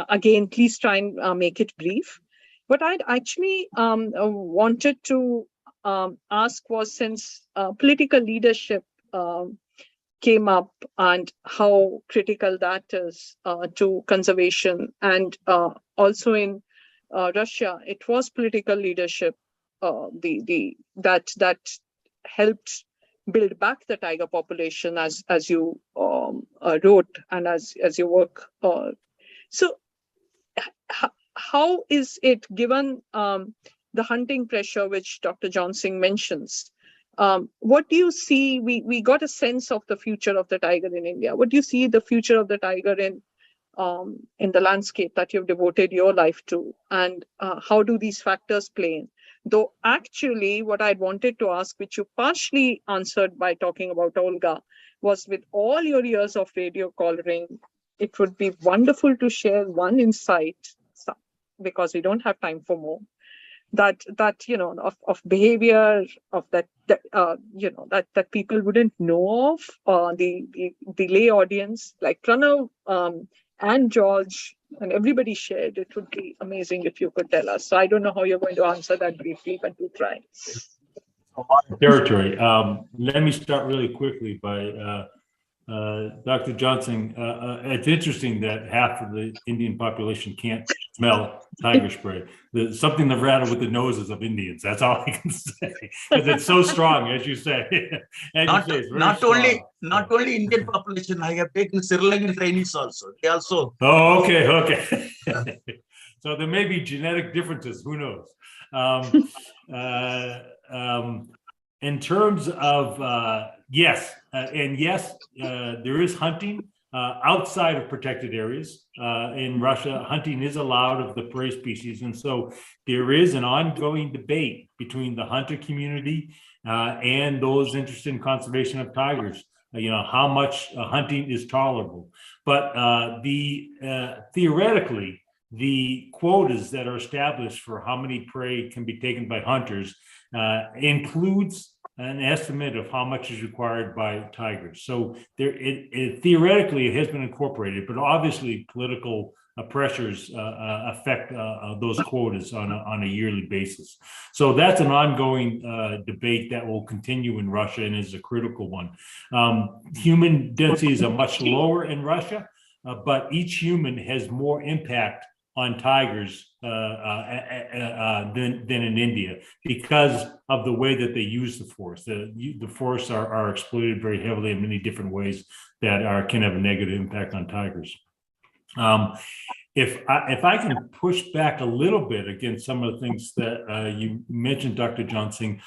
again, please try and make it brief. What I'd actually wanted to ask was, since political leadership came up and how critical that is to conservation, and also in Russia, it was political leadership that helped build back the tiger population, as you wrote, and as your work So how is it, given the hunting pressure which Dr. Johnson mentions, what do you see? We got a sense of the future of the tiger in India. What do you see the future of the tiger in the landscape that you've devoted your life to? And how do these factors play in? Though actually what I wanted to ask, which you partially answered by talking about Olga, was with all your years of radio coloring, it would be wonderful to share one insight, because we don't have time for more, that of behavior of that people wouldn't know of, the lay audience like Pranav and George and everybody shared. It would be amazing if you could tell us. So I don't know how you're going to answer that briefly, but we'll try.
Territory. Let me start really quickly by Dr. Johnson. It's interesting that half of the Indian population can't smell tiger spray. There's something the matter with the noses of Indians. That's all I can say, because it's so strong, as you say.
Not only Indian population. I have taken Sri Lankan trainees also. They also.
Oh, okay. So there may be genetic differences. Who knows? In terms of yes, there is hunting outside of protected areas. In Russia, hunting is allowed of the prey species, and so there is an ongoing debate between the hunter community and those interested in conservation of tigers. How much hunting is tolerable, but theoretically, the quotas that are established for how many prey can be taken by hunters includes an estimate of how much is required by tigers. So theoretically, it has been incorporated, but obviously political pressures affect those quotas on a yearly basis. So that's an ongoing debate that will continue in Russia and is a critical one. Human densities are much lower in Russia, but each human has more impact on tigers than in India, because of the way that they use the forest. The forests are exploited very heavily in many different ways that can have a negative impact on tigers. If I can push back a little bit against some of the things that you mentioned, Dr. Johnson,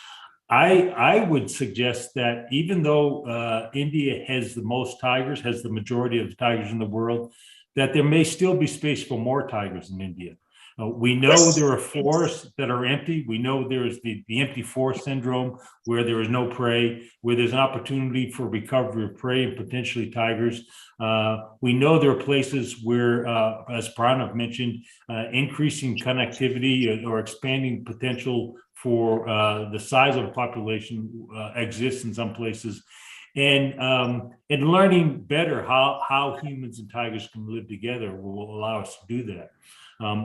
I would suggest that even though India has the most tigers, has the majority of the tigers in the world, that there may still be space for more tigers in India. We know there are forests that are empty. We know there is the empty forest syndrome, where there is no prey, where there's an opportunity for recovery of prey and potentially tigers. We know there are places where, as Pranav mentioned, increasing connectivity or expanding potential for the size of a population exists in some places. And learning better how humans and tigers can live together will allow us to do that.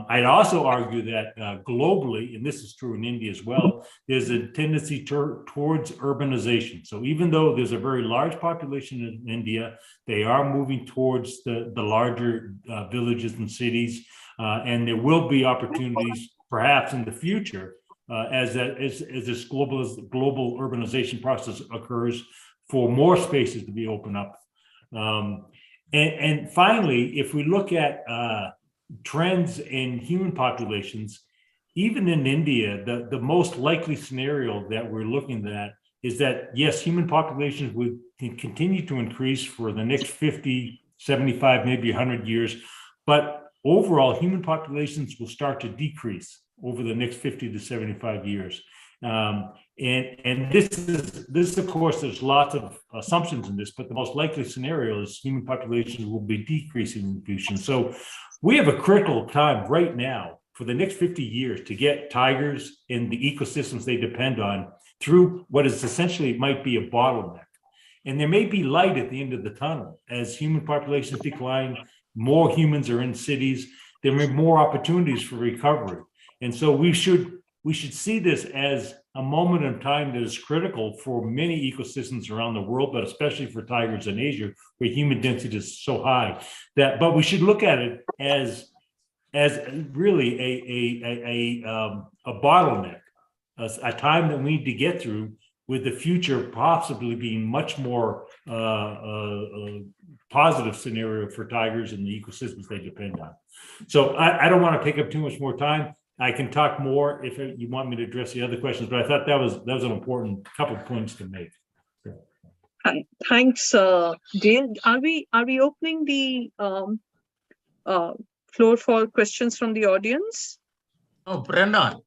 I'd also argue that globally, and this is true in India as well, there's a tendency towards urbanization. So even though there's a very large population in India, they are moving towards the larger villages and cities, and there will be opportunities perhaps in the future as this global urbanization process occurs, for more spaces to be opened up. And finally, if we look at trends in human populations, even in India, the most likely scenario that we're looking at is that, yes, human populations would continue to increase for the next 50, 75, maybe 100 years, but overall human populations will start to decrease over the next 50 to 75 years. And this is, of course, there's lots of assumptions in this, but the most likely scenario is human populations will be decreasing in the future. So we have a critical time right now for the next 50 years to get tigers in the ecosystems they depend on through what is essentially might be a bottleneck. And there may be light at the end of the tunnel. As human populations decline, more humans are in cities, there may be more opportunities for recovery. And so we should see this as a moment in time that is critical for many ecosystems around the world, but especially for tigers in Asia, where human density is so high. But we should look at it as really a bottleneck, a time that we need to get through, with the future possibly being much more positive scenario for tigers and the ecosystems they depend on. So I don't want to take up too much more time. I can talk more if you want me to address the other questions, but I thought that was an important couple of points to make.
Thanks, Dale. Are we opening the floor for questions from the audience?
Oh, Brennan,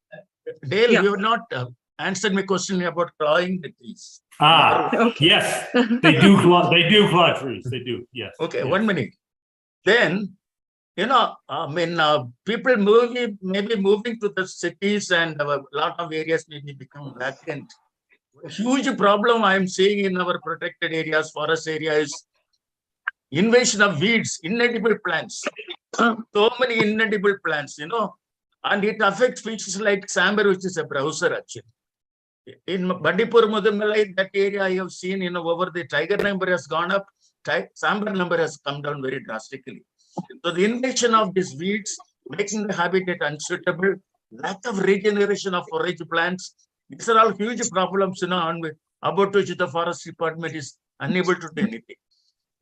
Dale,
Yeah.
you have not answered my question about clawing the trees.
Okay.
Yes, they do claw trees. They do. Yes.
Okay,
yes.
1 minute. Then, people maybe moving to the cities and a lot of areas maybe become vacant. A huge problem I'm seeing in our protected areas, forest areas, invasion of weeds, inedible plants. So many inedible plants, and it affects species like sambar, which is a browser actually. In Bandipur, Mudumalai, that area I have seen, over the tiger number has gone up, sambar number has come down very drastically. So the invasion of these weeds, making the habitat unsuitable, lack of regeneration of forage plants, these are all huge problems, about which the forest department is unable to do anything.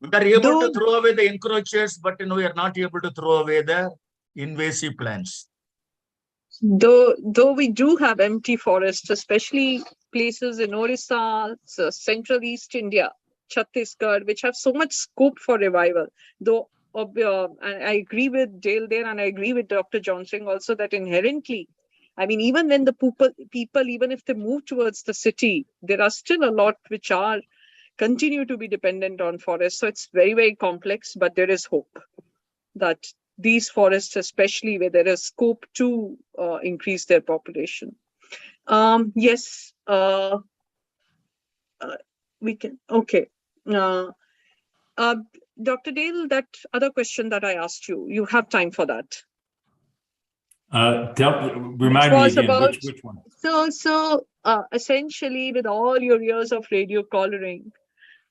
We are able to throw away the encroachers, but we are not able to throw away the invasive plants.
Though we do have empty forests, especially places in Orissa, Central East India, Chhattisgarh, which have so much scope for revival. Though, and I agree with Dale there, and I agree with Dr. Johnson also that inherently, I mean, even when the people, even if they move towards the city, there are still a lot which continue to be dependent on forests. So it's very, very complex, but there is hope that these forests, especially where there is scope to increase their population. Yes, we can. Okay. Dr. Dale, that other question that I asked you, you have time for that.
Remind me again, which one?
So essentially, with all your years of radio collaring,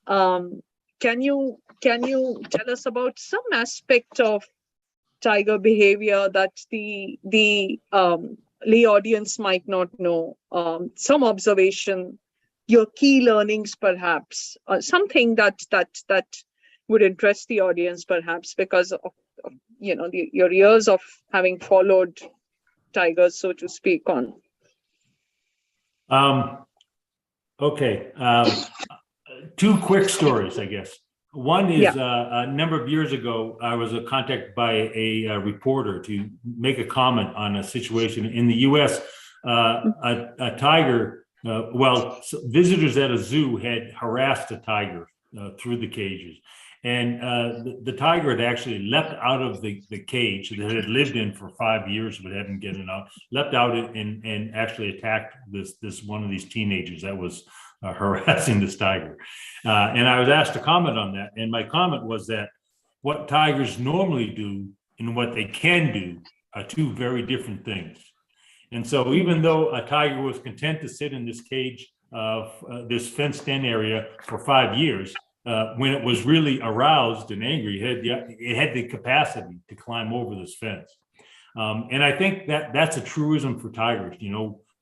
can you tell us about some aspect of tiger behavior that the lay audience might not know? Some observation, your key learnings, perhaps, something that would interest the audience, perhaps, because of your years of having followed tigers, so to speak, on.
Okay. Two quick stories, I guess. One is a number of years ago, I was contacted by a reporter to make a comment on a situation in the U.S. A tiger, visitors at a zoo had harassed a tiger through the cages. And the tiger had actually leapt out of the cage that it had lived in for 5 years, but hadn't gotten out, leapt out and actually attacked this one of these teenagers that was harassing this tiger. And I was asked to comment on that. And my comment was that what tigers normally do and what they can do are two very different things. And so even though a tiger was content to sit in this cage, this fenced-in area for 5 years, when it was really aroused and angry, it had the capacity to climb over this fence. And I think that's a truism for tigers.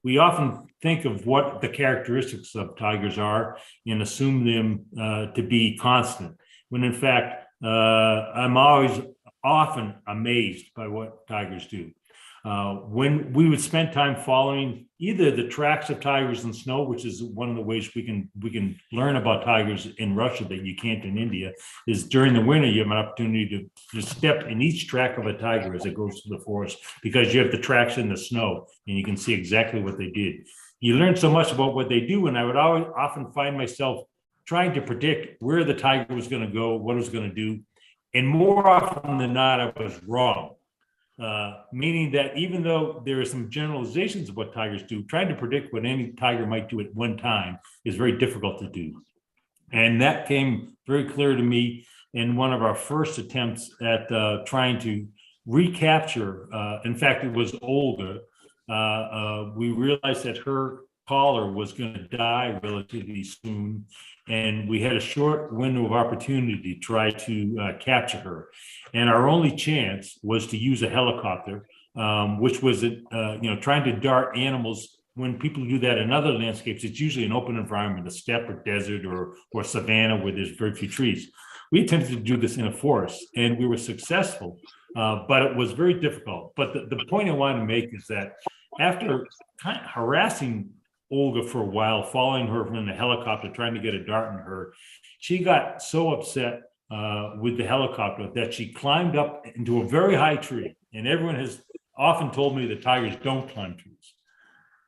We often think of what the characteristics of tigers are and assume them to be constant, when in fact, I'm often amazed by what tigers do. When we would spend time following either the tracks of tigers in snow, which is one of the ways we can learn about tigers in Russia that you can't in India, is during the winter you have an opportunity to step in each track of a tiger as it goes through the forest, because you have the tracks in the snow and you can see exactly what they did. You learn so much about what they do, and I would often find myself trying to predict where the tiger was going to go, what it was going to do, and more often than not, I was wrong. Meaning that even though there are some generalizations of what tigers do, trying to predict what any tiger might do at one time is very difficult to do. And that came very clear to me in one of our first attempts at trying to recapture, in fact, it was Olga. We realized that her caller was going to die relatively soon, and we had a short window of opportunity to try to capture her. And our only chance was to use a helicopter, which was trying to dart animals. When people do that in other landscapes, it's usually an open environment, a steppe or desert or savanna where there's very few trees. we attempted to do this in a forest, and we were successful, but it was very difficult. But the point I want to make is that after kind of harassing Olga for a while, following her from the helicopter, trying to get a dart in her, she got so upset with the helicopter that she climbed up into a very high tree. And everyone has often told me that tigers don't climb trees.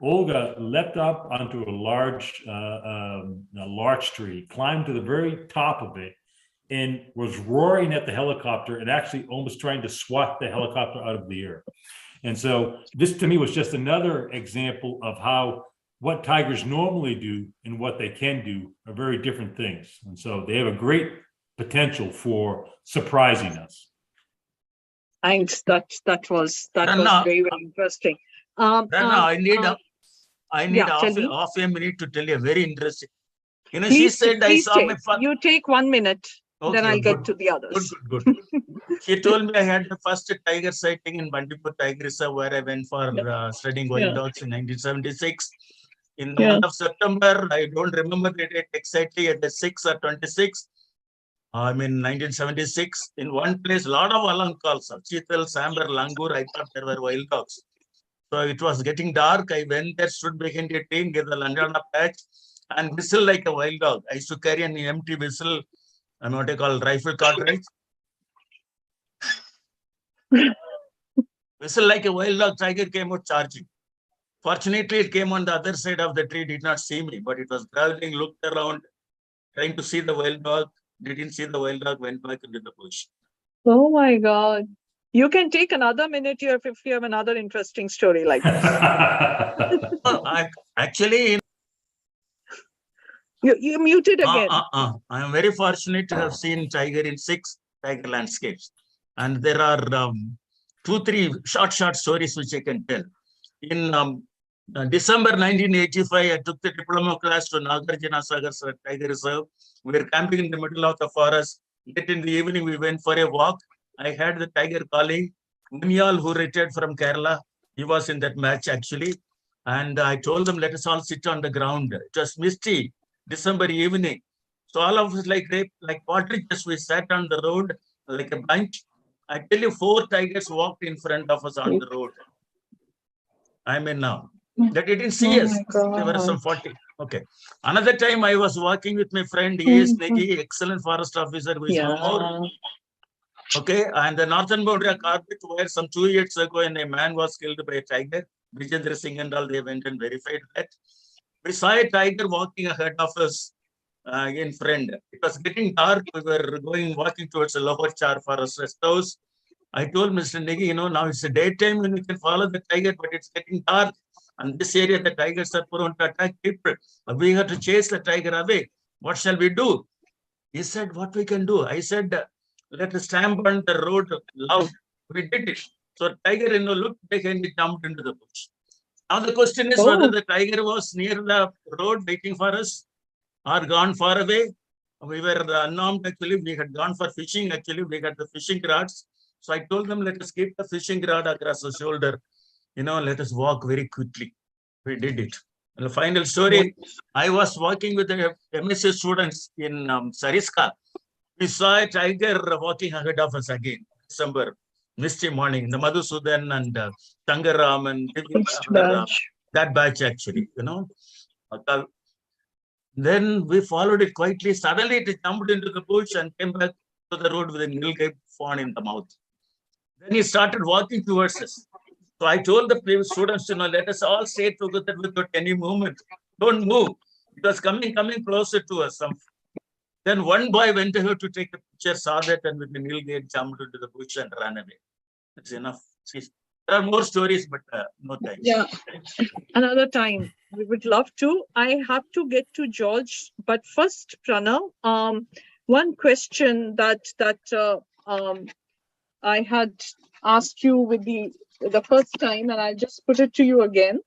Olga leapt up onto a larch tree, climbed to the very top of it, and was roaring at the helicopter and actually almost trying to swat the helicopter out of the air. And so this to me was just another example of how what tigers normally do and what they can do are very different things. And so they have a great potential for surprising us.
Thanks. That was
Ranna,
very, very interesting.
Ranna, I need
yeah,
half a minute to tell you a very interesting. You know,
please,
she said I saw my first.
You take 1 minute,
Okay,
then I'll get
good,
to the others.
Good. She told me I had the first tiger sighting in Bandipur Tiger Reserve, where I went for studying wild dogs in 1976. In the month of September, I don't remember the date exactly, at the 6 or 26. I'm in 1976. In one place, a lot of alarm calls, Cheetal, Sambar, Langur. I thought there were wild dogs. So it was getting dark. I went there, stood behind a tree, get the Landana patch, and whistle like a wild dog. I used to carry an empty whistle, and what I call rifle cartridge. Whistle like a wild dog. Tiger came out charging. Fortunately, it came on the other side of the tree, did not see me, but it was traveling, looked around, trying to see the wild dog, didn't see the wild dog, went back into the bush.
Oh my God. You can take another minute here if you have another interesting story like this.
Actually,
you muted again.
I am very fortunate to have seen tiger in 6 tiger landscapes. And there are 2-3 short stories which I can tell. In December 1985, I took the diploma class to Nagarjuna Sagar Tiger Reserve. We were camping in the middle of the forest. Late in the evening, we went for a walk. I heard the tiger calling. Munyal, who retired from Kerala, he was in that match actually. And I told them, let us all sit on the ground. It was misty, December evening. So all of us like partridges, we sat on the road like a bunch. I tell you, 4 tigers walked in front of us on the road. I mean now. They didn't see us. There were some 40. Okay. Another time I was walking with my friend A.S. Negi, excellent forest officer who is no more. Okay. And the northern boundary of Carpet, where some 2 years ago a man was killed by a tiger. Vijendra Singh and all, they went and verified that. We saw a tiger walking ahead of us in front. It was getting dark. We were walking towards the Lahore forest rest house. I told Mr. Negi, now it's a daytime when we can follow the tiger, but it's getting dark. And this area, the tigers are prone to attack people. We have to chase the tiger away. What shall we do? He said, what we can do? I said, let us stamp on the road loud. We did it. So tiger, looked behind, he jumped into the bush. Now the question is whether the tiger was near the road waiting for us or gone far away. We were unarmed actually. We had gone for fishing actually. We got the fishing rods. So I told them, let us keep the fishing rod across the shoulder. Let us walk very quickly. We did it. And the final story, I was walking with the MSc students in Sariska. We saw a tiger walking ahead of us again, December, misty morning, the Madhusudan and Tangaram and that batch actually, Then we followed it quietly. Suddenly it jumped into the bush and came back to the road with a nilgai fawn in the mouth. Then he started walking towards us. So I told the previous students, let us all stay together without any movement. Don't move. It was coming closer to us. Then one boy went ahead to take a picture, saw that, and with the nilgai jumped into the bush and ran away. That's enough. See, there are more stories, but no time.
Yeah, another time. We would love to. I have to get to George, but first, Pranav, one question that I had asked you with the first time, and I'll just put it to you again.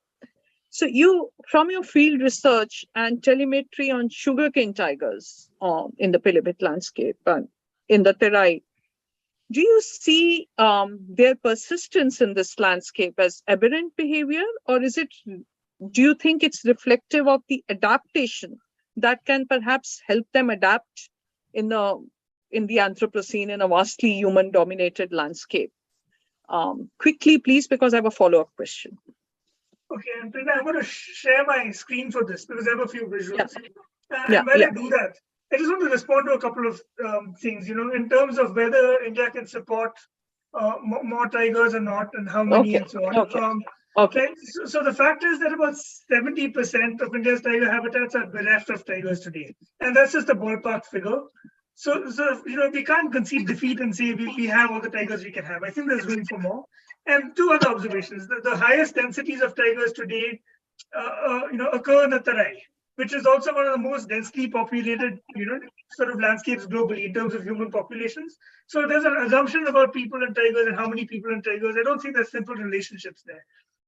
So you, from your field research and telemetry on sugarcane tigers in the Pilibhit landscape and in the Terai, do you see their persistence in this landscape as aberrant behavior, or do you think it's reflective of the adaptation that can perhaps help them adapt in the in the Anthropocene in a vastly human-dominated landscape. Quickly, please, because I have a follow-up question.
Okay, and then I'm going to share my screen for this because I have a few visuals.
Yeah,
And while
yeah.
I do that, I just want to respond to a couple of things, in terms of whether India can support more tigers or not, and how many and so on.
Okay.
Right? So the fact is that about 70% of India's tiger habitats are bereft of tigers today. And that's just a ballpark figure. So we can't concede defeat and say we have all the tigers we can have. I think there's room for more. And two other observations. The highest densities of tigers today occur in the Tarai, which is also one of the most densely populated, sort of landscapes globally in terms of human populations. So there's an assumption about people and tigers and how many people and tigers. I don't think there's simple relationships there.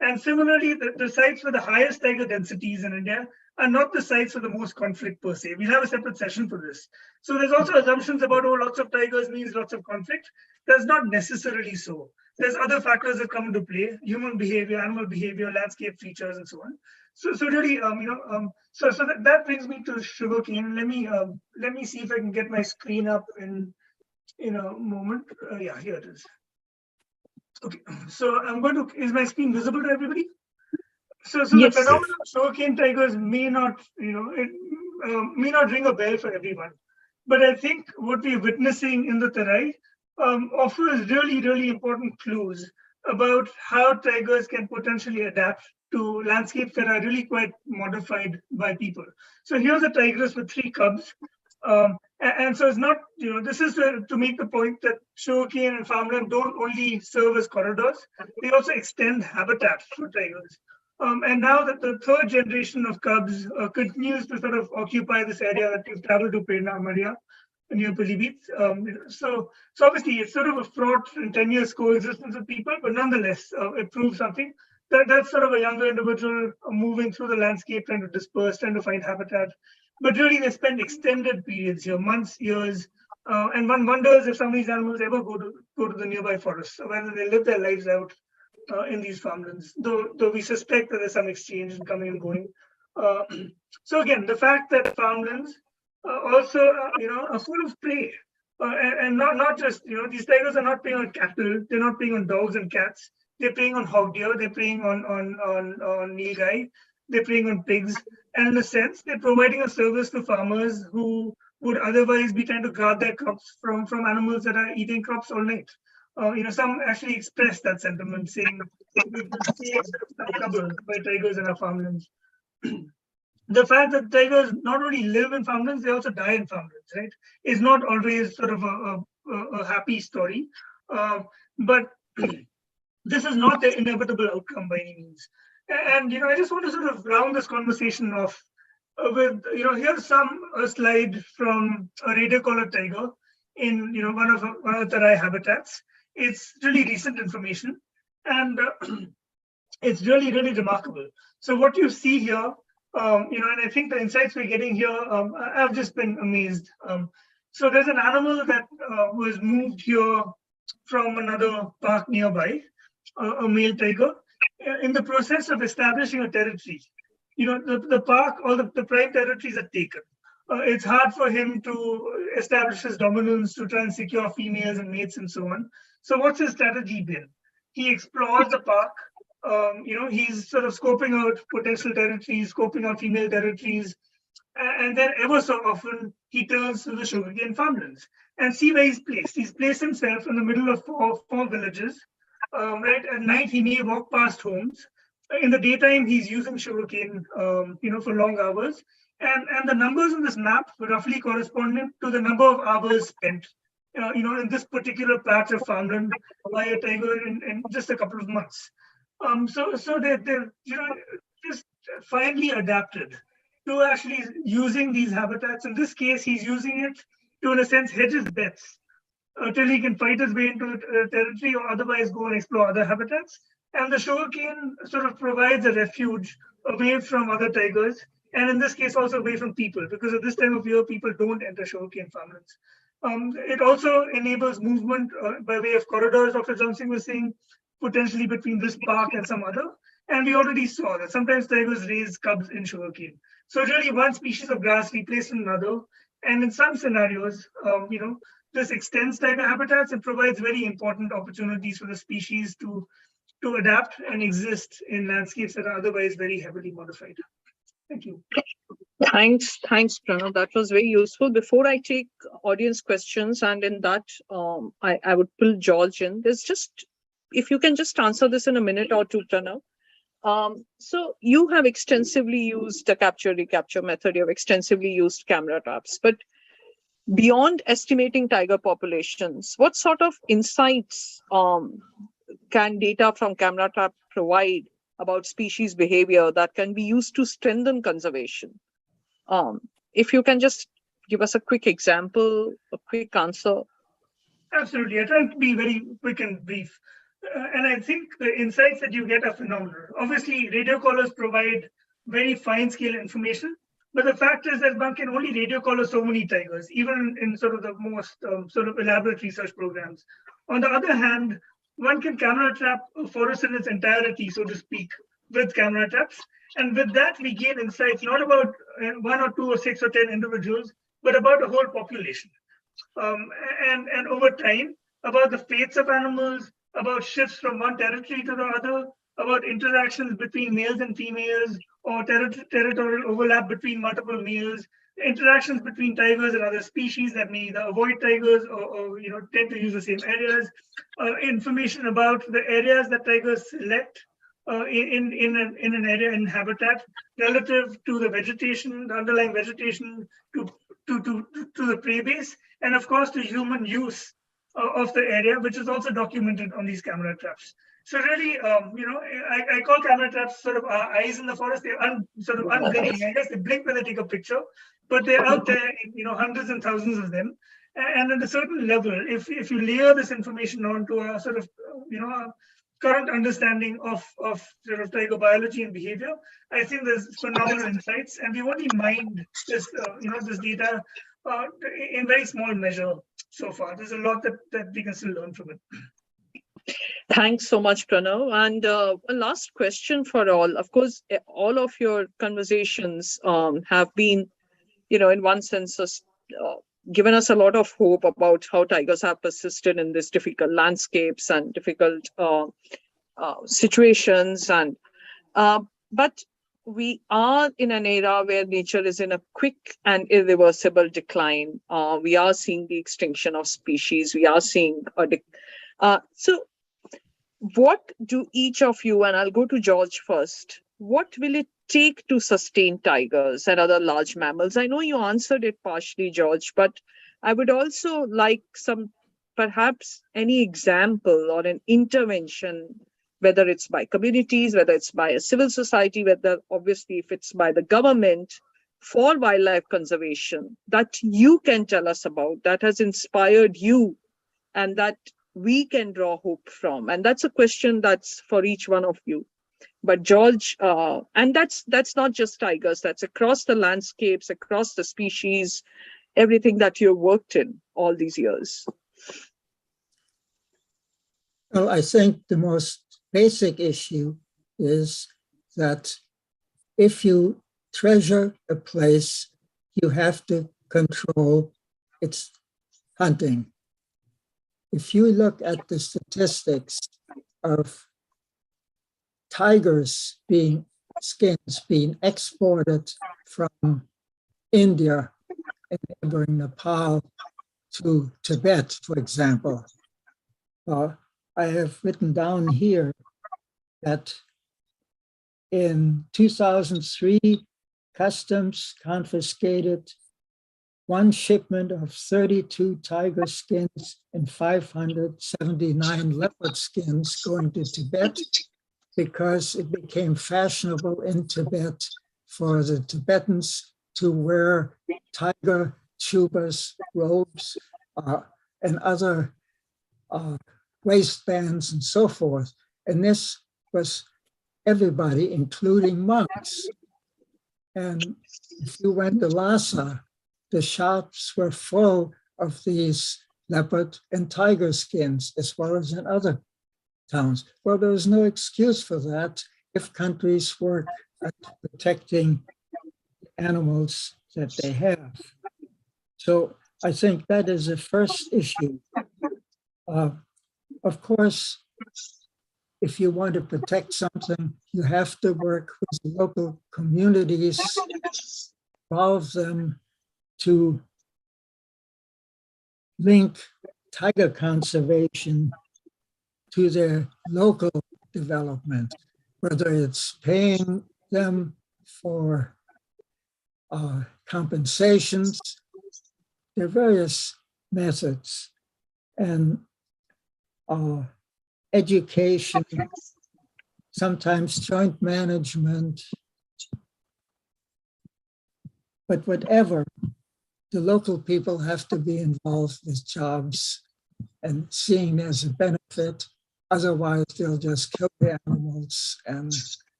And similarly, the sites with the highest tiger densities in India are not the sites with the most conflict per se. We'll have a separate session for this. So there's also assumptions about, lots of tigers means lots of conflict. That's not necessarily so. There's other factors that come into play: human behavior, animal behavior, landscape features, and so on. So really, so that brings me to sugarcane. Let me see if I can get my screen up in a moment. Yeah, here it is. Okay, so I'm going to. Is my screen visible to everybody? So
Yes.
The phenomenon of sugarcane tigers may not, may not ring a bell for everyone, but I think what we're witnessing in the Tarai offers really, really important clues about how tigers can potentially adapt to landscapes that are really quite modified by people. So here's a tigress with 3 cubs. And so it's not, this is to make the point that sugarcane and farmland don't only serve as corridors, they also extend habitat for tigers. And now that the 3rd generation of cubs continues to sort of occupy this area that we've traveled to Prerna Maria near Pilibhit. So obviously it's sort of a fraught and tenuous coexistence with people, but nonetheless, it proves something. That's sort of a younger individual moving through the landscape, trying to disperse, trying to find habitat. But really, they spend extended periods here, months, years, and one wonders if some of these animals ever go to the nearby forests, or whether they live their lives out in these farmlands. Though we suspect that there's some exchange and coming and going. So again, the fact that farmlands also, are full of prey, and not just, these tigers are not preying on cattle, they're not preying on dogs and cats. They're preying on hog deer, they're preying on nilgai, they're preying on pigs. And in a sense, they're providing a service to farmers who would otherwise be trying to guard their crops from animals that are eating crops all night. Some actually express that sentiment, saying we've been seeing trouble by tigers in our farmlands. The fact that tigers not only live in farmlands, they also die in farmlands, right? Is not always sort of a happy story. But this is not the inevitable outcome by any means. And I just want to sort of round this conversation off with here's a slide from a reindeer collar tiger in one of the Tarai habitats. It's really recent information, and it's really, really remarkable. So what you see here, and I think the insights we're getting here, I've just been amazed. So there's an animal that was moved here from another park nearby, a male tiger, in the process of establishing a territory. The park, all the prime territories are taken. It's hard for him to establish his dominance, to try and secure females and mates and so on. So what's his strategy been? He explores the park. He's sort of scoping out potential territories, scoping out female territories, and then ever so often he turns to the sugarcane farmlands and see where he's placed. He's placed himself in the middle of four villages. Right at night he may walk past homes. In the daytime he's using sugarcane, for long hours. And the numbers on this map roughly correspond to the number of hours spent, in this particular patch of farmland by a tiger in just a couple of months. So they're just finely adapted to actually using these habitats. In this case, he's using it to, in a sense, hedge his bets till he can fight his way into territory or otherwise go and explore other habitats. And the sugarcane sort of provides a refuge away from other tigers, and in this case also away from people, because at this time of year, people don't enter sugarcane farmlands. It also enables movement by way of corridors, Dr. Johnson was saying, potentially between this park and some other. And we already saw that sometimes tigers raise cubs in sugarcane. So really one species of grass replaced another. And in some scenarios, this extends tiger habitats and provides very important opportunities for the species to adapt and exist in landscapes that are otherwise very heavily modified. Thank you.
Thanks, Pranav. That was very useful. Before I take audience questions, and in that, I would pull George in. There's just, if you can just answer this in a minute or two, Pranav. So you have extensively used the capture-recapture method. You have extensively used camera traps, but beyond estimating tiger populations, what sort of insights can data from camera trap provide about species behavior that can be used to strengthen conservation? If you can just give us a quick example, a quick answer.
Absolutely. I try to be very quick and brief. And I think the insights that you get are phenomenal. Obviously, radio collars provide very fine scale information, but the fact is that one can only radio collar so many tigers, even in sort of the most sort of elaborate research programs. On the other hand, one can camera trap a forest in its entirety, so to speak, with camera traps. And with that, we gain insights not about 1 or 2 or 6 or 10 individuals, but about a whole population. And over time, about the fates of animals, about shifts from one territory to the other, about interactions between males and females, or territorial overlap between multiple males, interactions between tigers and other species that may either avoid tigers or tend to use the same areas, information about the areas that tigers select in an area in habitat relative to the vegetation, the underlying vegetation, to the prey base, and of course the human use of the area, which is also documented on these camera traps. So really, I call camera traps sort of eyes in the forest. They're sort of unblinking. I guess they blink when they take a picture, but they're out there in hundreds and thousands of them. And at a certain level, if you layer this information onto a sort of current understanding of sort of tiger biology and behavior, I think there's phenomenal insights, and we only mined this this data in very small measure so far. There's a lot that we can still learn from it.
Thanks so much, Pranav. And a last question for all. Of course, all of your conversations have been, in one sense, given us a lot of hope about how tigers have persisted in these difficult landscapes and difficult situations. And but we are in an era where nature is in a quick and irreversible decline. We are seeing the extinction of species. We are seeing so what do each of you, and I'll go to George first, what will it take to sustain tigers and other large mammals? I know you answered it partially, George, but I would also like perhaps any example or an intervention, whether it's by communities, whether it's by a civil society, whether obviously if it's by the government, for wildlife conservation that you can tell us about, that has inspired you and that we can draw hope from. And that's a question that's for each one of you. But George, and that's not just tigers, that's across the landscapes, across the species, everything that you've worked in all these years.
Well, I think the most basic issue is that if you treasure a place, you have to control its hunting. If you look at the statistics of tigers skins being exported from India and neighboring Nepal to Tibet, for example, I have written down here that in 2003, customs confiscated one shipment of 32 tiger skins and 579 leopard skins going to Tibet because it became fashionable in Tibet for the Tibetans to wear tiger chubas, robes, and other waistbands and so forth. And this was everybody, including monks. And if you went to Lhasa, the shops were full of these leopard and tiger skins, as well as in other towns. Well, there was no excuse for that if countries work at protecting animals that they have. So I think that is the first issue. Of course, if you want to protect something, you have to work with the local communities, involve them to link tiger conservation to their local development, whether it's paying them for compensations. There are various methods, and education, sometimes joint management, but whatever, the local people have to be involved with jobs and seeing as a benefit. Otherwise, they'll just kill the animals and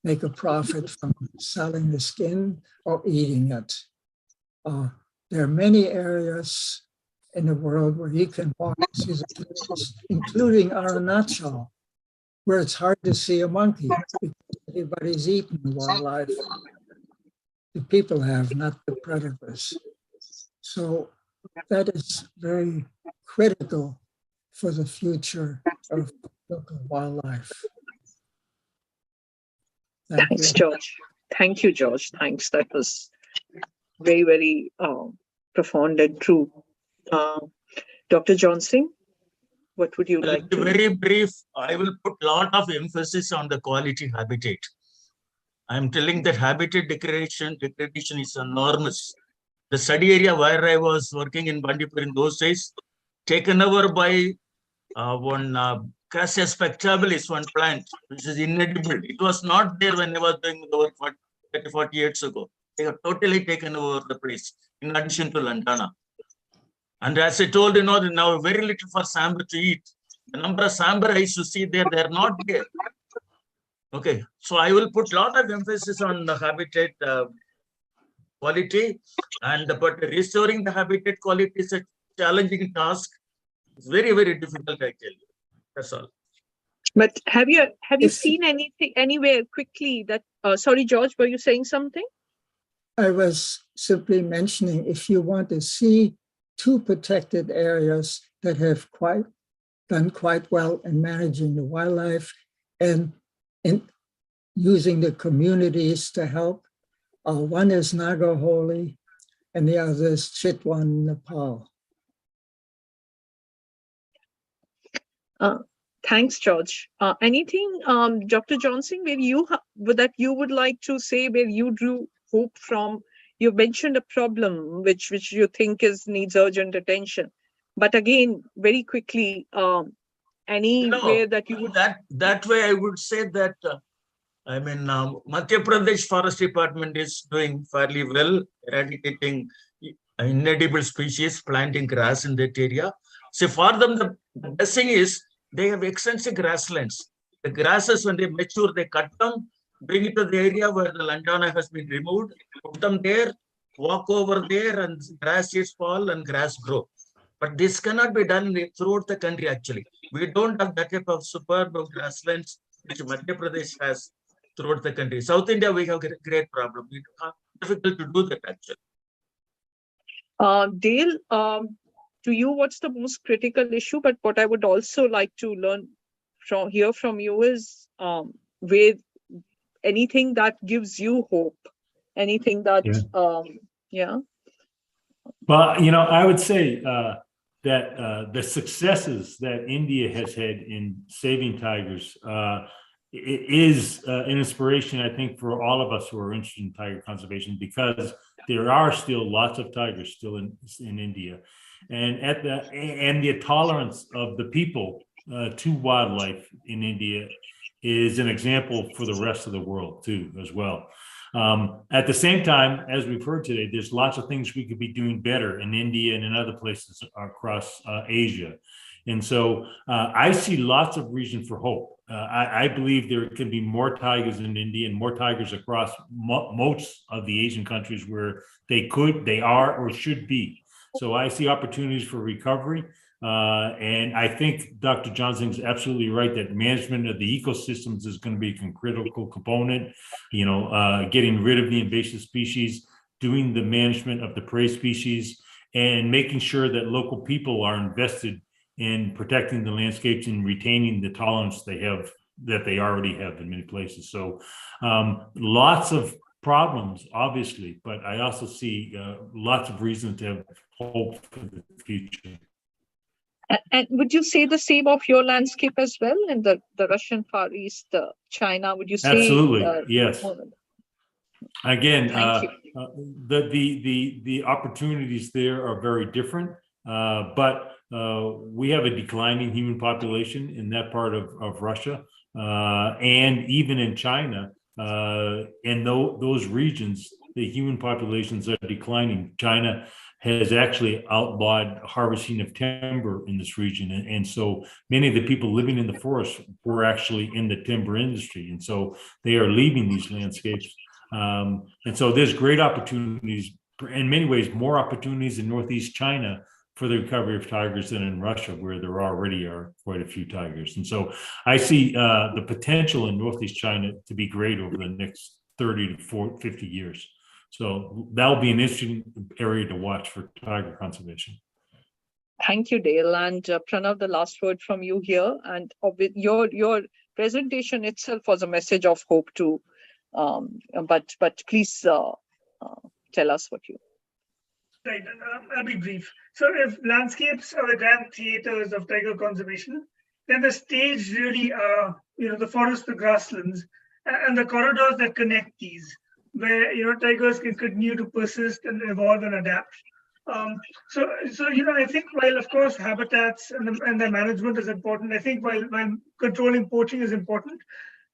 make a profit from selling the skin or eating it. There are many areas in the world where you can walk and see the animals, including Arunachal, where it's hard to see a monkey because everybody's eating the wildlife. The people have, not the predators. So that is very critical for the future of local wildlife.
Thanks, George. Thank you, George. Thanks. That was very, very profound and true. Dr. Johnson, what would you like to?
Very brief, I will put a lot of emphasis on the quality habitat. I'm telling that habitat degradation is enormous. The study area where I was working in Bandipur in those days, taken over by one Cassia spectabilis, one plant, which is inedible. It was not there when I was doing the work 40 years ago. They have totally taken over the place, in addition to lantana. And as I told you, now very little for sambar to eat. The number of sambar I used to see there, they are not there. Okay, so I will put a lot of emphasis on the habitat quality, but restoring the habitat quality is a challenging task. It's very, very difficult, I tell you. That's all.
But have you seen anything anywhere quickly that? Sorry, George, were you saying something?
I was simply mentioning, if you want to see two protected areas that have done quite well in managing the wildlife and in using the communities to help. One is Nagarholi and the other is Chitwan, Nepal.
Thanks, George. Anything, Dr. Johnson, where you would like to say where you drew hope from? You mentioned a problem which you think needs urgent attention, but again, very quickly, anywhere that you would.
That way, I would say that Madhya Pradesh Forest Department is doing fairly well, eradicating inedible species, planting grass in that area. So for them, the best thing is they have extensive grasslands. The grasses, when they mature, they cut them, bring it to the area where the lantana has been removed, put them there, walk over there, and grass seeds fall and grass grow. But this cannot be done throughout the country, actually. We don't have that type of superb grasslands which Madhya Pradesh has throughout the country. South India, we have a great problem. It's difficult to do that, actually.
Dale, to you, what's the most critical issue? But what I would also like to hear from you is with anything that gives you hope, anything that, yeah.
Well, I would say that the successes that India has had in saving tigers is an inspiration, I think, for all of us who are interested in tiger conservation, because there are still lots of tigers still in India. And the tolerance of the people to wildlife in India is an example for the rest of the world too, as well. At the same time, as we've heard today, there's lots of things we could be doing better in India and in other places across Asia. And so I see lots of reason for hope. I believe there can be more tigers in India and more tigers across most of the Asian countries where they are, or should be. So I see opportunities for recovery. And I think Dr. Johnson is absolutely right that management of the ecosystems is going to be a critical component. Getting rid of the invasive species, doing the management of the prey species, and making sure that local people are invested in protecting the landscapes and retaining the tolerance they have, that they already have in many places. So lots of problems, obviously, but I also see lots of reasons to have hope for the future.
And would you say the same of your landscape as well in the Russian Far East, China? Would you say?
Absolutely, yes. Again,
Thank
the opportunities there are very different, but we have a declining human population in that part of Russia, and even in China. In those regions, the human populations are declining. China has actually outlawed harvesting of timber in this region. And so many of the people living in the forest were actually in the timber industry. And so they are leaving these landscapes. And so there's great opportunities, in many ways, more opportunities in Northeast China for the recovery of tigers than in Russia, where there already are quite a few tigers. And so I see the potential in Northeast China to be great over the next 30 to 50 years. So that'll be an interesting area to watch for tiger conservation.
Thank you, Dale. And Pranav, the last word from you here. And your presentation itself was a message of hope too. But please tell us what you.
Right, I'll be brief. So if landscapes are the grand theaters of tiger conservation, then the stage really are, the forest, the grasslands, and the corridors that connect these, where, tigers can continue to persist and evolve and adapt. So I think while, of course, habitats and their management is important, I think while controlling poaching is important,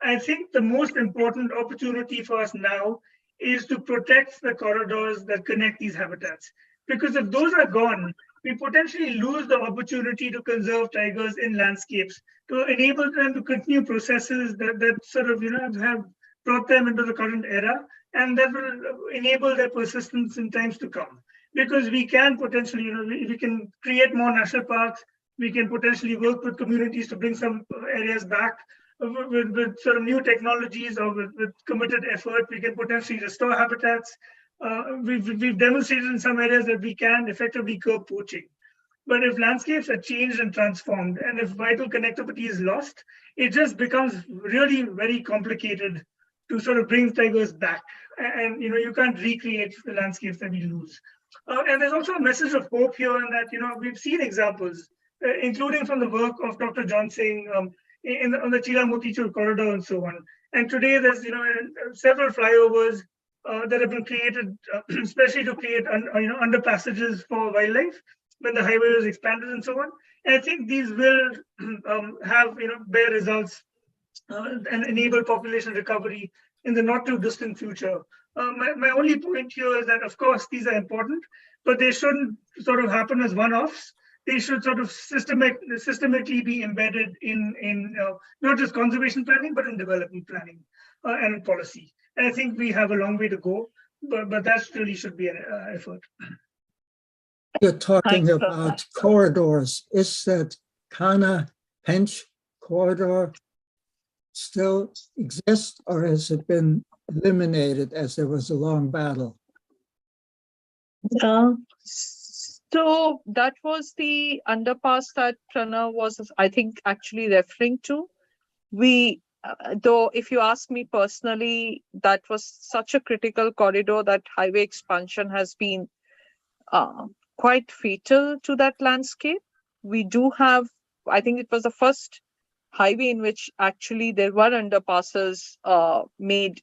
I think the most important opportunity for us now is to protect the corridors that connect these habitats. Because if those are gone, we potentially lose the opportunity to conserve tigers in landscapes, to enable them to continue processes that sort of, have brought them into the current era, and that will enable their persistence in times to come. Because we can potentially, we can create more national parks, we can potentially work with communities to bring some areas back. With sort of new technologies or with committed effort, we can potentially restore habitats. We've demonstrated in some areas that we can effectively curb poaching. But if landscapes are changed and transformed, and if vital connectivity is lost, it just becomes really very complicated to sort of bring tigers back. And you can't recreate the landscapes that we lose. And there's also a message of hope here in that we've seen examples, including from the work of Dr. Johnson on the Chila-Motichur corridor and so on. And today there's several flyovers that have been created, especially to create underpassages for wildlife when the highway was expanded and so on. And I think these will have bear results and enable population recovery in the not too distant future. My only point here is that, of course, these are important, but they shouldn't sort of happen as one-offs. They should sort of systematically be embedded in not just conservation planning, but in development planning and policy. And I think we have a long way to go, but that really should be an effort.
You're talking about corridors. Is that Kana-Pench corridor still exist, or has it been eliminated as there was a long battle?
So that was the underpass that Pranav was, I think, actually referring to. Though if you ask me personally, that was such a critical corridor that highway expansion has been quite fatal to that landscape. We do have, I think it was the first highway in which actually there were underpasses made,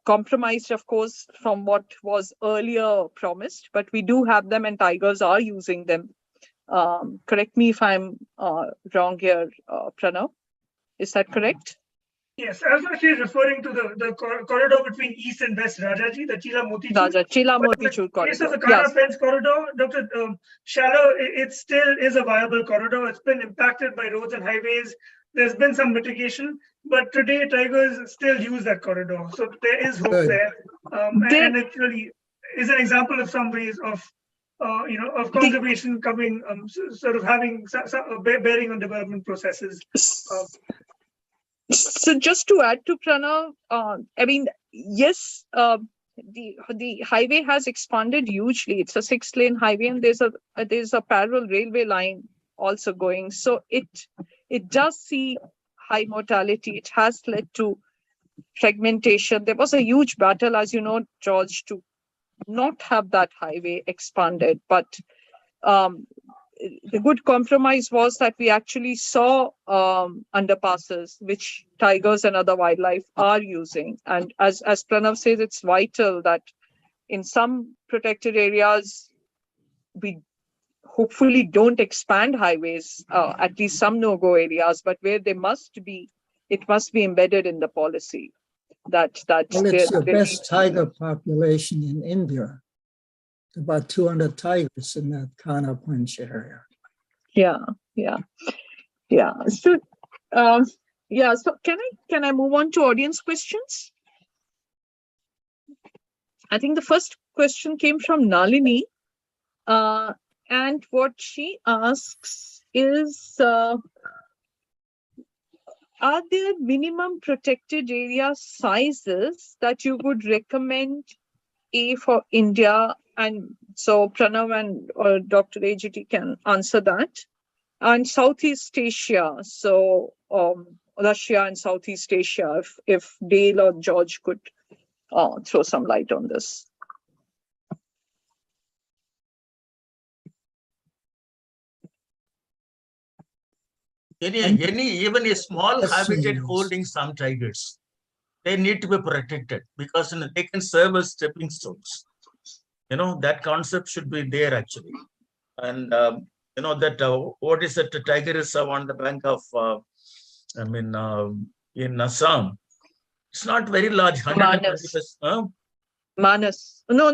compromised, of course, from what was earlier promised, but we do have them and tigers are using them. Correct me if I'm wrong here, Pranav. Is that correct?
Yes, I was actually referring to the corridor between East and West Rajaji, the Chila-Motichur.
Chila-Motichur corridor.
Case of the Kana-Pench corridor, Dr. Shallow, it still is a viable corridor. It's been impacted by roads and highways. There's been some mitigation, but today tigers still use that corridor. So there is hope there. And it really is an example of some ways of conservation coming, sort of having some bearing on development processes.
So just to add to Pranav, I mean, yes, the highway has expanded hugely. It's a 6-lane highway, and there's a parallel railway line also going. So it does see high mortality. It has led to fragmentation. There was a huge battle, as you know, George, to not have that highway expanded. But the good compromise was that we actually saw underpasses, which tigers and other wildlife are using. And as Pranav says, it's vital that in some protected areas, we hopefully don't expand highways, at least some no-go areas, but where they must be, it must be embedded in the policy.
Well, it's the best tiger population in India. About 200 tigers in that Kana Punch area.
Yeah. So, So can I move on to audience questions? I think the first question came from Nalini, and what she asks is, are there minimum protected area sizes that you would recommend for India? And so Pranav and Dr. AGT can answer that. And Southeast Asia, so Russia and Southeast Asia, if Dale or George could throw some light on this.
Even a small
Yes,
habitat
yes.
holding some tigers, they need to be protected because they can serve as stepping stones. That concept should be there actually. And that what is it? The tiger is on the bank of, in Assam. It's not very large. 120.
Manas. No.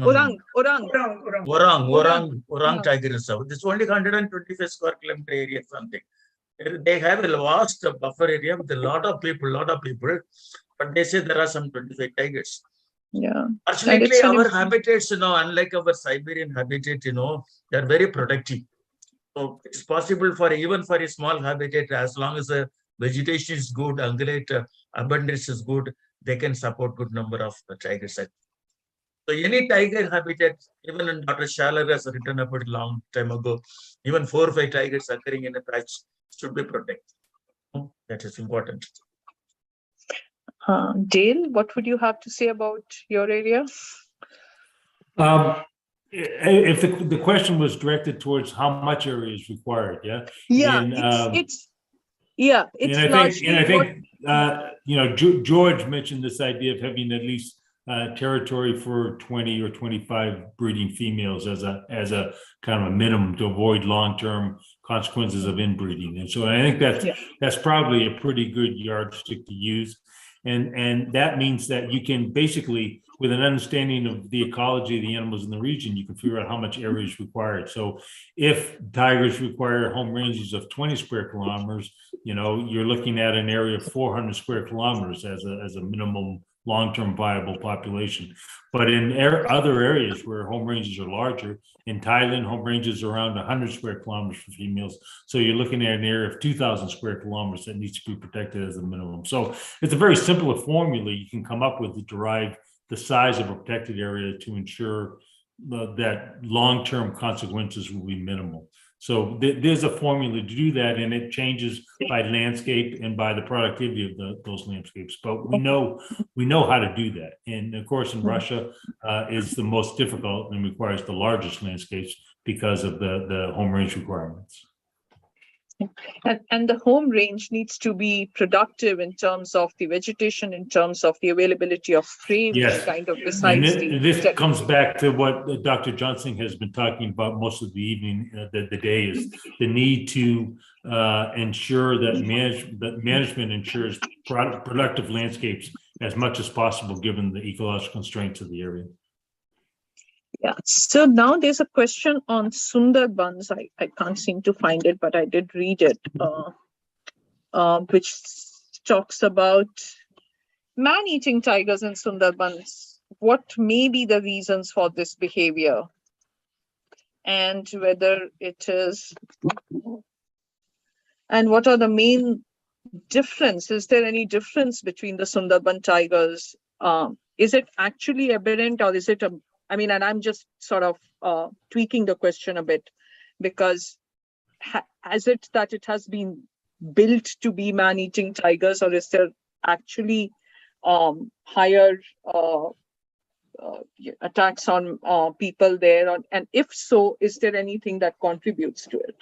Orang.
Orang tiger reserve. This is only 125 square kilometer area something. They have a vast buffer area with a lot of people, but they say there are some 25 tigers.
Yeah.
Fortunately, our habitats, unlike our Siberian habitat, they're very productive. So it's possible even for a small habitat, as long as the vegetation is good, ungulate abundance is good, they can support good number of tigers. So any tiger habitat, even in Dr. Schaller has written about a long time ago, even 4 or 5 tigers occurring in a patch should be protected. That is important.
Dale, what would you have to say about your area?
If the question was directed towards how much area is required, yeah?
Yeah,
I think George mentioned this idea of having at least territory for 20 or 25 breeding females as a kind of a minimum to avoid long-term consequences of inbreeding. And so I think that's probably a pretty good yardstick to use. And that means that you can basically, with an understanding of the ecology of the animals in the region, you can figure out how much area is required. So if tigers require home ranges of 20 square kilometers, you're looking at an area of 400 square kilometers as a minimum long-term viable population. But in other areas where home ranges are larger, in Thailand, home ranges are around 100 square kilometers for females. So you're looking at an area of 2,000 square kilometers that needs to be protected as a minimum. So it's a very simple formula you can come up with to derive the size of a protected area to ensure that long-term consequences will be minimal. So there's a formula to do that, and it changes by landscape and by the productivity of those landscapes. But we know how to do that. And of course, in Russia is the most difficult and requires the largest landscapes because of the home range requirements.
And the home range needs to be productive in terms of the vegetation, in terms of the availability of prey, which kind of decides
this comes back to what Dr. Johnson has been talking about most of the evening, the day, is the need to ensure that management ensures productive landscapes as much as possible, given the ecological constraints of the area.
Yeah, so now there's a question on Sundarbans. I can't seem to find it, but I did read it, which talks about man-eating tigers in Sundarbans. What may be the reasons for this behavior? And whether it is, and what are the main difference? Is there any difference between the Sundarban tigers is it actually aberrant, or is it I mean, and I'm just sort of tweaking the question a bit, because has it that it has been built to be man-eating tigers, or is there actually higher attacks on people there? And if so, is there anything that contributes to it?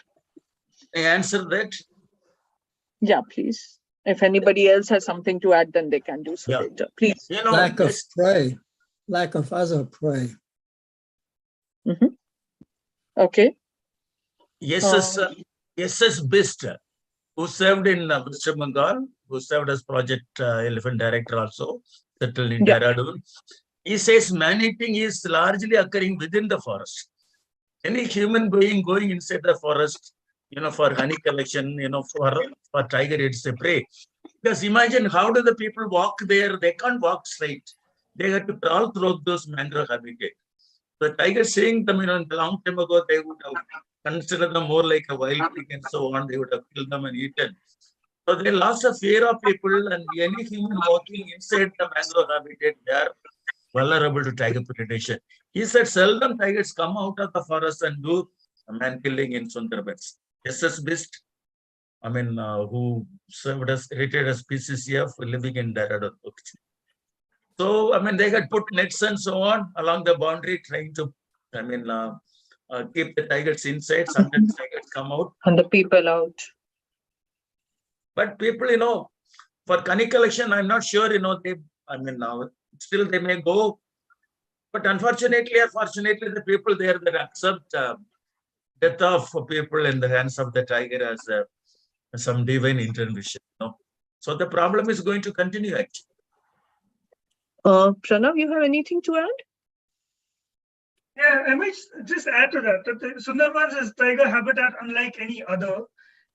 I answer that.
Yeah, please. If anybody else has something to add, then they can do so later. Please.
You know,
Lack of prey, lack of other prey.
Okay.
SS Bist, who served in West Bengal, who served as project elephant director also, settled in Dehradun. He says man-eating is largely occurring within the forest. Any human being going inside the forest, for honey collection, for tiger, it's a prey. Because imagine, how do the people walk there? They can't walk straight. They have to crawl through those mangrove habitat. The tiger seeing them, a long time ago, they would have considered them more like a wild pig and so on. They would have killed them and eaten. So they lost a fear of people, and any human walking inside the mangrove habitat, they are vulnerable to tiger predation. He said seldom tigers come out of the forest and do man killing in Sundarbans. SS Bist, who served as retired as PCCF, living in Dehradun. So, they had put nets and so on along the boundary, trying to, keep the tigers inside. Sometimes tigers come out.
And the people out.
But people, for honey collection, I'm not sure, still they may go. But unfortunately or fortunately, the people there that accept death of people in the hands of the tiger as some divine intervention. So the problem is going to continue, actually.
Pranav, you have anything to add?
Yeah, I might just add to that the Sundarbans is tiger habitat unlike any other.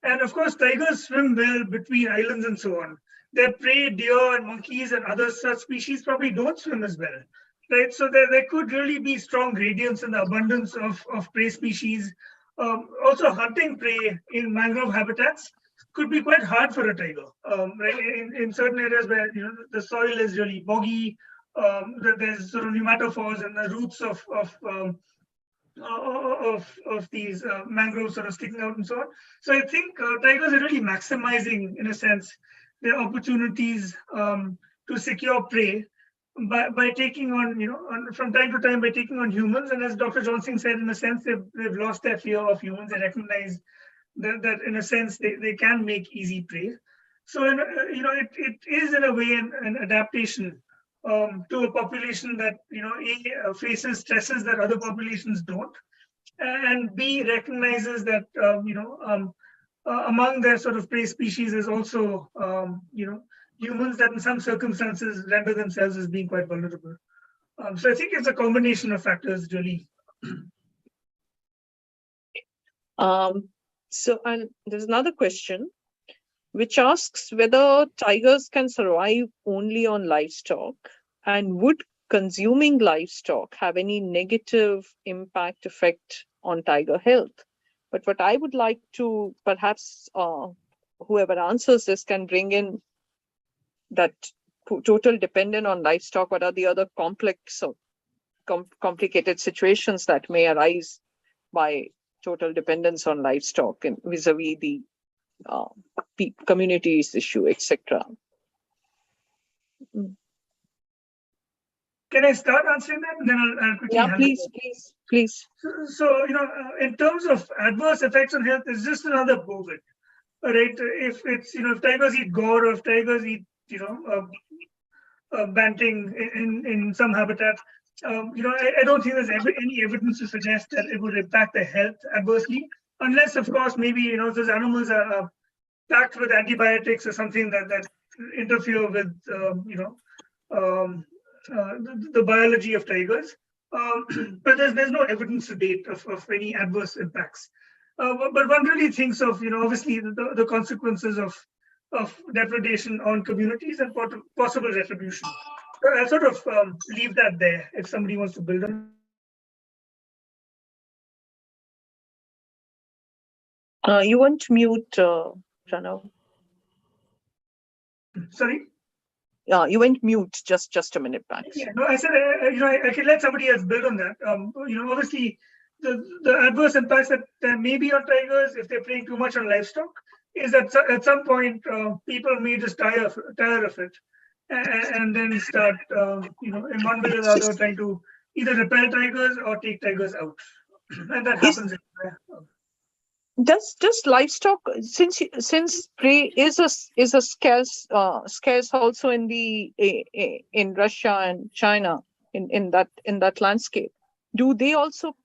And of course, tigers swim well between islands and so on. Their prey, deer and monkeys and other such species probably don't swim as well, right? So there could really be strong gradients in the abundance of prey species. Also, hunting prey in mangrove habitats could be quite hard for a tiger, right? In certain areas where the soil is really boggy, there's sort of pneumatophores and the roots of these mangroves sort of sticking out and so on. So I think tigers are really maximizing, in a sense, their opportunities to secure prey by taking on, from time to time, by taking on humans. And as Dr. Johnson said, in a sense, they've lost their fear of humans. They recognize that in a sense, they can make easy prey. So, it is in a way an adaptation to a population that, faces stresses that other populations don't, and B, recognizes that, among their sort of prey species is also, humans that in some circumstances render themselves as being quite vulnerable. So I think it's a combination of factors, really.
So there's another question which asks whether tigers can survive only on livestock, and would consuming livestock have any negative impact effect on tiger health? But what I would like to, perhaps whoever answers this can bring in that total dependent on livestock. What are the other complex or complicated situations that may arise by total dependence on livestock and vis-a-vis the communities issue, etc.
Can I start answering that? And then I'll quickly
please.
So, in terms of adverse effects on health, it's just another COVID, right? If it's, if tigers eat gore, or if tigers eat, banting in some habitat, I don't think there's any evidence to suggest that it would impact their health adversely, unless, of course, maybe, those animals are packed with antibiotics or something that interfere with, the biology of tigers. But there's no evidence to date of any adverse impacts. But one really thinks of, obviously the consequences of depredation on communities and possible retribution. So I'll sort of leave that there if somebody wants to build on.
You want to mute, Pranav?
Sorry?
you went mute just a minute, thanks.
Yeah, no, I said, I can let somebody else build on that. Obviously, the adverse impacts that there may be on tigers if they're preying too much on livestock is that at some point people may just tire of it and then start, in one way or the other, trying to either repel tigers or take tigers out, and that happens everywhere.
Does livestock, since prey is a scarce also in Russia and China in that landscape, do they also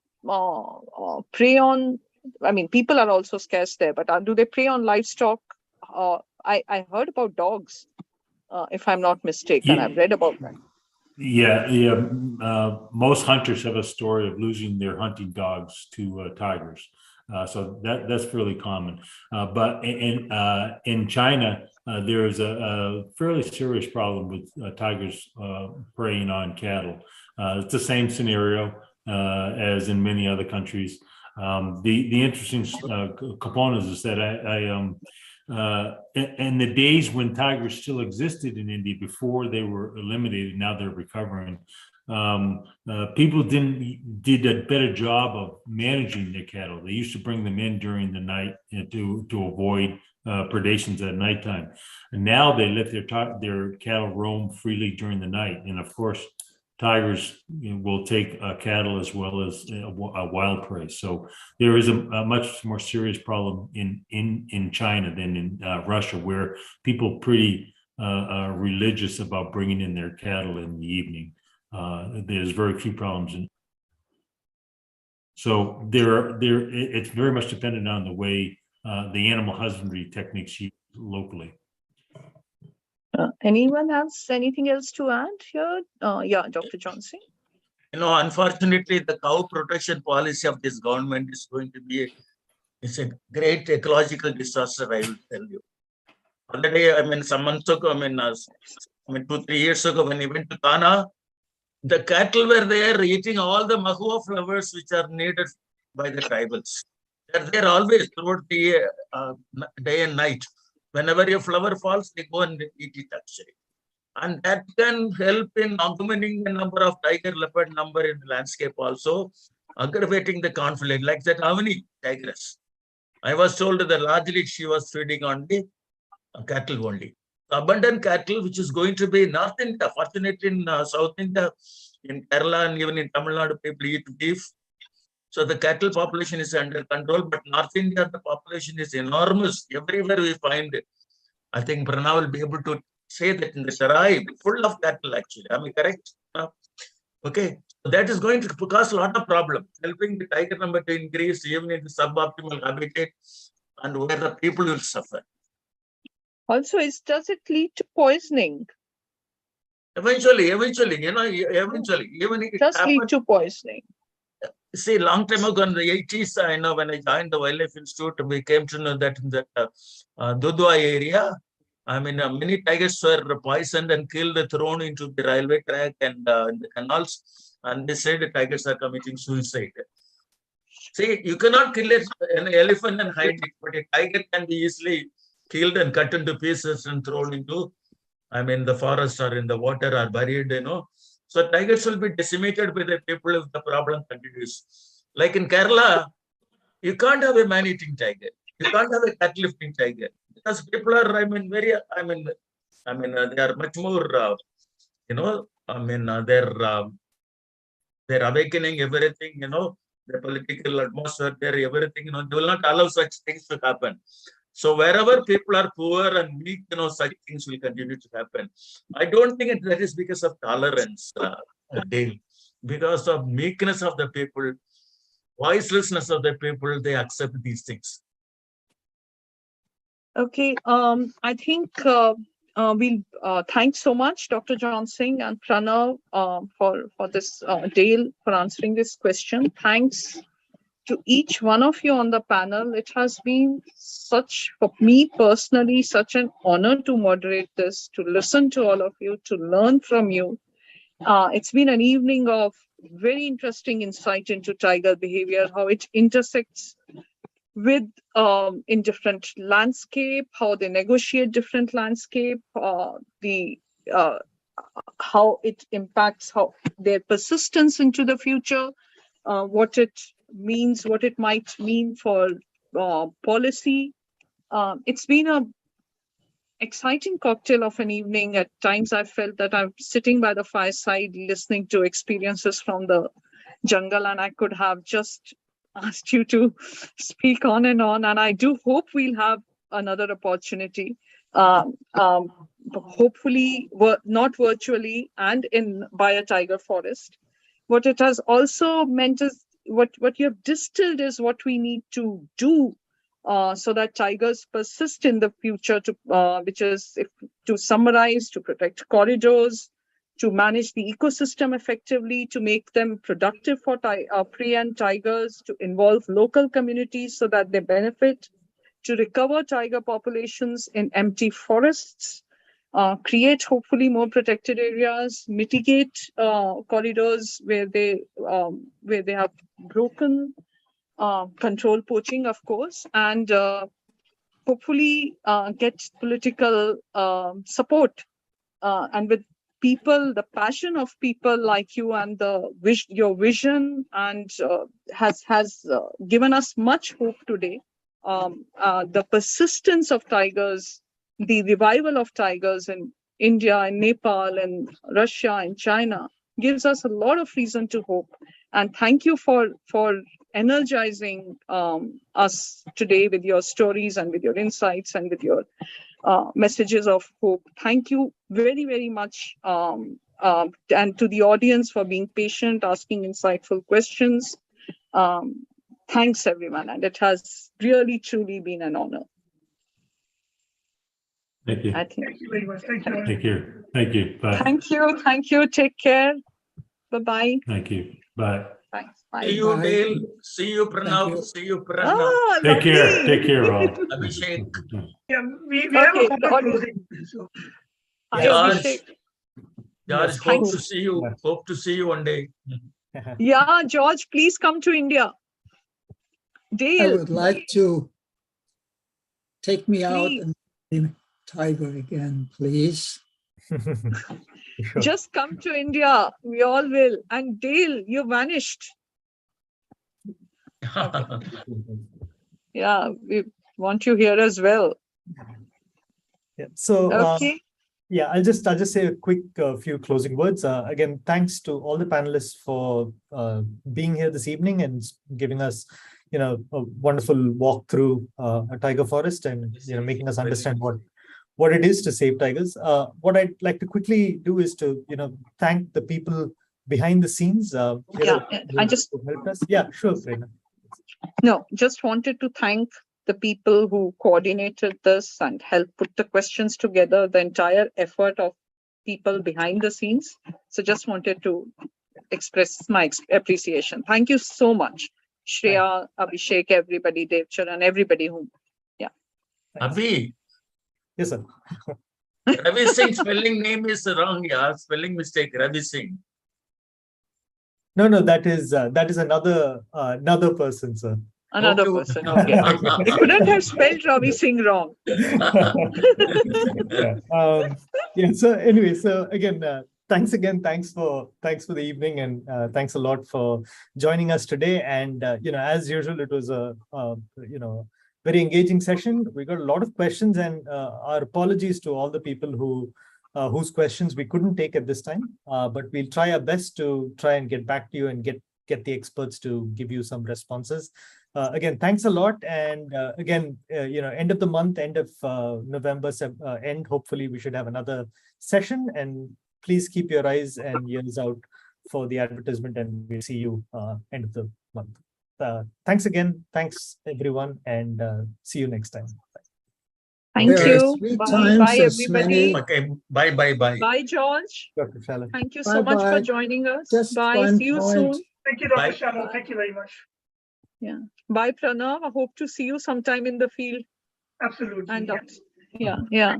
prey on? I mean, people are also scarce there, but do they prey on livestock? I heard about dogs, if I'm not mistaken.
Yeah.
I've read about that.
Yeah. Most hunters have a story of losing their hunting dogs to tigers. So that's fairly common. But in China, there is a fairly serious problem with tigers preying on cattle. It's the same scenario as in many other countries. The interesting component is that in the days when tigers still existed in India before they were eliminated, now they're recovering. People did a better job of managing their cattle. They used to bring them in during the night to avoid predations at nighttime. And now they let their cattle roam freely during the night. And of course, tigers will take cattle as well as wild prey. So there is a much more serious problem in China than in Russia, where people pretty religious about bringing in their cattle in the evening. There's very few problems. So it's very much dependent on the way the animal husbandry techniques used locally.
Anyone else? Anything else to add here? Yeah, Dr. Johnson.
Unfortunately, the cow protection policy of this government is going to be it's a great ecological disaster, I will tell you. Already, some months ago, 2-3 years ago, when we went to Ghana, the cattle were there eating all the mahua flowers which are needed by the tribals. They're there always throughout the day and night. Whenever a flower falls, they go and eat it actually. And that can help in augmenting the number of tiger leopard number in the landscape also, aggravating the conflict, like that Avani tigress. I was told that largely she was feeding on the cattle only. Abundant cattle, which is going to be North India, fortunately in South India, in Kerala and even in Tamil Nadu, people eat beef. So the cattle population is under control, but North India, the population is enormous. Everywhere we find it. I think Pranav will be able to say that in the Sarai, full of cattle actually. Am I correct? Okay. So that is going to cause a lot of problems, helping the tiger number to increase even in the suboptimal habitat and where the people will suffer.
Also, does it lead to poisoning?
Eventually, even it
does lead to poisoning.
See, long time ago in the 80s, I know when I joined the Wildlife Institute, we came to know that in the Dudwa area, many tigers were poisoned and killed, thrown into the railway track and in the canals. And they said the tigers are committing suicide. See, you cannot kill an elephant and hide it, but a tiger can be easily killed and cut into pieces and thrown into, the forest or in the water or buried, So tigers will be decimated by the people if the problem continues. Like in Kerala, you can't have a man-eating tiger. You can't have a cat-lifting tiger because people are, they are much more, they're awakening everything, the political atmosphere there, everything, they will not allow such things to happen. So wherever people are poor and weak, such things will continue to happen. I don't think that is because of tolerance, Dale. Because of meekness of the people, voicelessness of the people, they accept these things.
Okay, I think we'll thanks so much, Dr. Johnson and Pranav, for this, Dale, for answering this question. Thanks to each one of you on the panel. It has been for me personally, such an honor to moderate this, to listen to all of you, to learn from you. It's been an evening of very interesting insight into tiger behavior, how it intersects with in different landscape, how they negotiate different landscape, the how it impacts how their persistence into the future, what it means, what it might mean for policy. It's been a exciting cocktail of an evening. At times I felt that I'm sitting by the fireside listening to experiences from the jungle, and I could have just asked you to speak on, and I do hope we'll have another opportunity, hopefully not virtually and by a tiger forest. What it has also meant is what you have distilled is what we need to do so that tigers persist in the future, which is, to summarize, to protect corridors, to manage the ecosystem effectively, to make them productive for prey and tigers, to involve local communities so that they benefit, to recover tiger populations in empty forests, create hopefully more protected areas, mitigate corridors where they have broken, control poaching, of course, and hopefully get political support, and with people, the passion of people like you, and your vision, and has given us much hope today. The persistence of tigers, the revival of tigers in India and Nepal and Russia and China gives us a lot of reason to hope. And thank you for energizing us today with your stories and with your insights and with your messages of hope. Thank you very, very much. And to the audience for being patient, asking insightful questions. Thanks, everyone. And it has really, truly been an honor.
Thank you.
Thank you very much. Thank you.
Take care. Thank you. Bye.
Thank you. Thank you. Take care. Bye-bye.
Thank you. Bye.
Thanks. Bye.
See you,
Bye.
Dale. See you, Pranav.
you.
See you, Pranav.
Ah,
Take care.
lovely.
Take care, all.
Abhishek.
Yeah, we have a
Okay,
couple
the
closing. So.
Hi,
George.
Abhishek.
George,
Yes,
hope
thanks.
to see you. Hope to see you one day.
Yeah, George, please come to India.
I
Dale,
would like to take me out
Please.
and see tiger again, please.
Sure.
just come to India. We all will. And Dale, you vanished. Yeah, we want you here as well.
Yeah. So,
Okay.
yeah, I'll just say a quick few closing words. Again, thanks to all the panelists for being here this evening and giving us, a wonderful walk through a tiger forest and making us understand what it is to save tigers. What I'd like to quickly do is to thank the people behind the scenes.
Yeah, I just
who helped us. Yeah, sure, Prerna.
just wanted to thank the people who coordinated this and helped put the questions together, the entire effort of people behind the scenes. So just wanted to express my appreciation. Thank you so much, Shreya, Abhishek, everybody, Devcharan, everybody who,
Abhi,
Yes, sir.
Ravi Singh spelling name is wrong. Yeah, spelling mistake. Ravi Singh.
No, that is another person, sir.
another
Okay.
person. Okay. You couldn't have spelled Ravi Singh wrong.
Yeah. So anyway, again, thanks again. Thanks for the evening, and thanks a lot for joining us today. And as usual, it was a very engaging session. We got a lot of questions, and our apologies to all the people whose questions we couldn't take at this time. But we'll try our best to try and get back to you and get the experts to give you some responses. Again, thanks a lot. And again, end of the month, end of November end, hopefully we should have another session. And please keep your eyes and ears out for the advertisement, and we'll see you end of the month. Thanks again. Thanks, everyone. And see you next time.
Thank
There are
you.
3
Bye,
times
bye,
as
everybody.
many.
Okay. Bye.
Bye, George.
Dr. Shalin.
Thank you so much for
Bye-bye.
joining us.
Just
Bye.
one
See you
point.
soon.
Thank you, Dr.
Bye.
Shalom. Thank you very much.
Bye, Pranav. I hope to see you sometime in the field.
Absolutely.
And
yeah.
yeah.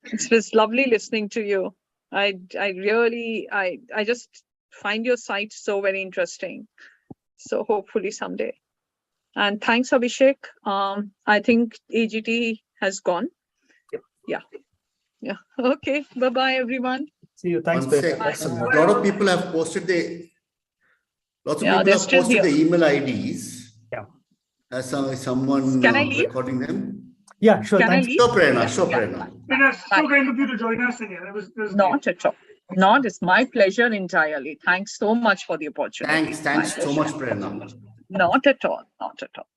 It was lovely listening to you. I really just find your site so very interesting. So hopefully someday. And thanks, Abhishek. I think AGT has gone. Yeah. Okay. Bye-bye, everyone.
See you. Thanks,
One
Peter.
sec.
Thanks a
A
lot.
lot of people have posted lots of
Yeah,
people
they're
have
still
posted the
here.
email IDs.
Yeah.
As someone
Can I leave?
recording them.
Yeah, sure.
Can I
Thanks.
leave?
Sure, Prerna.
Yeah,
Sure,
yeah.
Prerna.
It was so kind of you to join us again. It was great.
Not at all. Not, it's my pleasure entirely. Thanks so much for the opportunity.
Thanks
My
so much,
pleasure.
Prerna.
Not at all. Not at all.